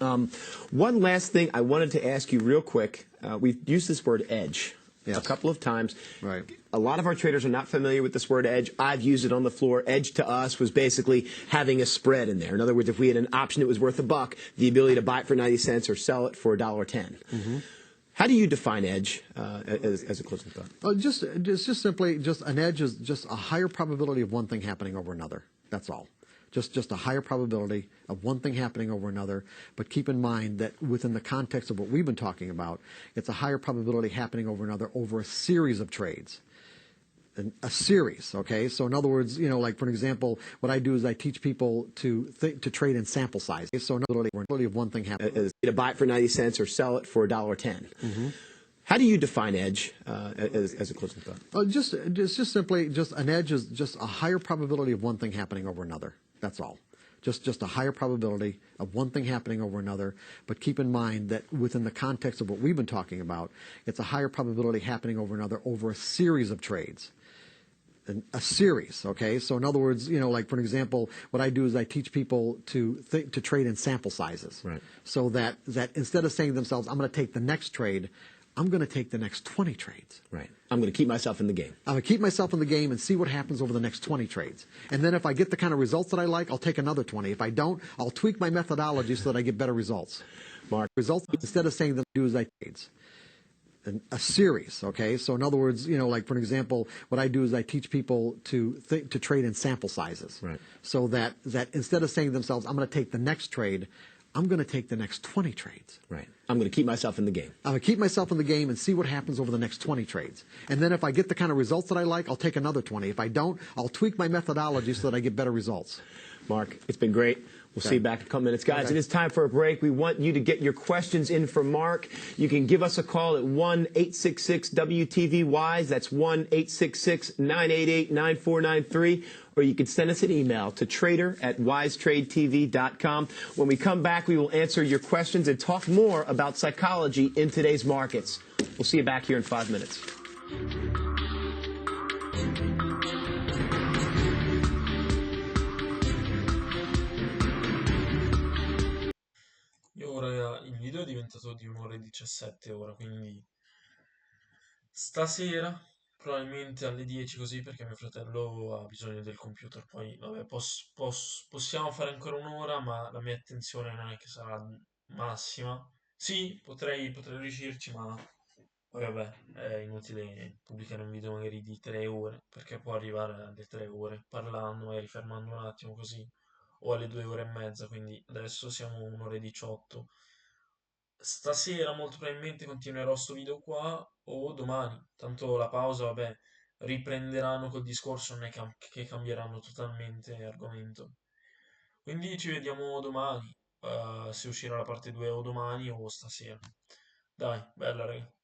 One last thing I wanted to ask you real quick. We've used this word edge a couple of times. Right. A lot of our traders are not familiar with this word edge. I've used it on the floor. Edge to us was basically having a spread in there. In other words, if we had an option that was worth $1, the ability to buy it for 90 cents or sell it for $1.10. Mm-hmm. How do you define edge as a closing thought? Just simply, an edge is just a higher probability of one thing happening over another. That's all. Just a higher probability of one thing happening over another. But keep in mind that within the context of what we've been talking about, it's a higher probability happening over another over a series of trades. A series, okay? So in other words, like for example, what I do is I teach people to trade in sample size. So in other words, probability of one thing happening. To buy it for 90 cents or sell it for $1.10. Mm-hmm. How do you define edge as a closing thought? Just simply, an edge is just a higher probability of one thing happening over another. That's all. Just a higher probability of one thing happening over another. But keep in mind that within the context of what we've been talking about, it's a higher probability happening over another over a series of trades. A series, okay? So in other words, like for example, what I do is I teach people to trade in sample sizes. Right. So that instead of saying to themselves, I'm going to take the next trade, I'm going to take the next 20 trades. Right. I'm going to keep myself in the game. I'm going to keep myself in the game and see what happens over the next 20 trades. And then if I get the kind of results that I like, I'll take another 20. If I don't, I'll tweak my methodology so that I get better results. Mark. Results, instead of saying them, do is I trades. A series, okay? So in other words, like for example, what I do is I teach people to trade in sample sizes. Right. So that instead of saying to themselves, I'm going to take the next trade, I'm going to take the next 20 trades. Right. I'm going to keep myself in the game. I'm going to keep myself in the game and see what happens over the next 20 trades. And then if I get the kind of results that I like, I'll take another 20. If I don't, I'll tweak my methodology so that I get better results. Mark, it's been great. We'll see you back in a couple minutes. Guys, it is time for a break. We want you to get your questions in for Mark. You can give us a call at 1-866-WTV-WISE. That's 1-866-988-9493. Or you can send us an email to trader@wisetradetv.com. When we come back, we will answer your questions and talk more about psychology in today's markets. We'll see you back here in 5 minutes. Raga, il video è diventato di 1 ora e 17 ora, quindi stasera probabilmente alle 10 così, perché mio fratello ha bisogno del computer. Poi vabbè, possiamo fare ancora un'ora, ma la mia attenzione non è che sarà massima. Sì, potrei riuscirci, ma poi vabbè, è inutile pubblicare un video magari di 3 ore, perché può arrivare alle 3 ore parlando, magari fermando un attimo così, o alle 2 ore e mezza, quindi adesso siamo 1 ora e 18. Stasera molto probabilmente continuerò sto video qua o domani. Tanto la pausa, vabbè, riprenderanno col discorso, non è che cambieranno totalmente argomento. Quindi ci vediamo domani, se uscirà la parte 2 o domani o stasera. Dai, bella raga.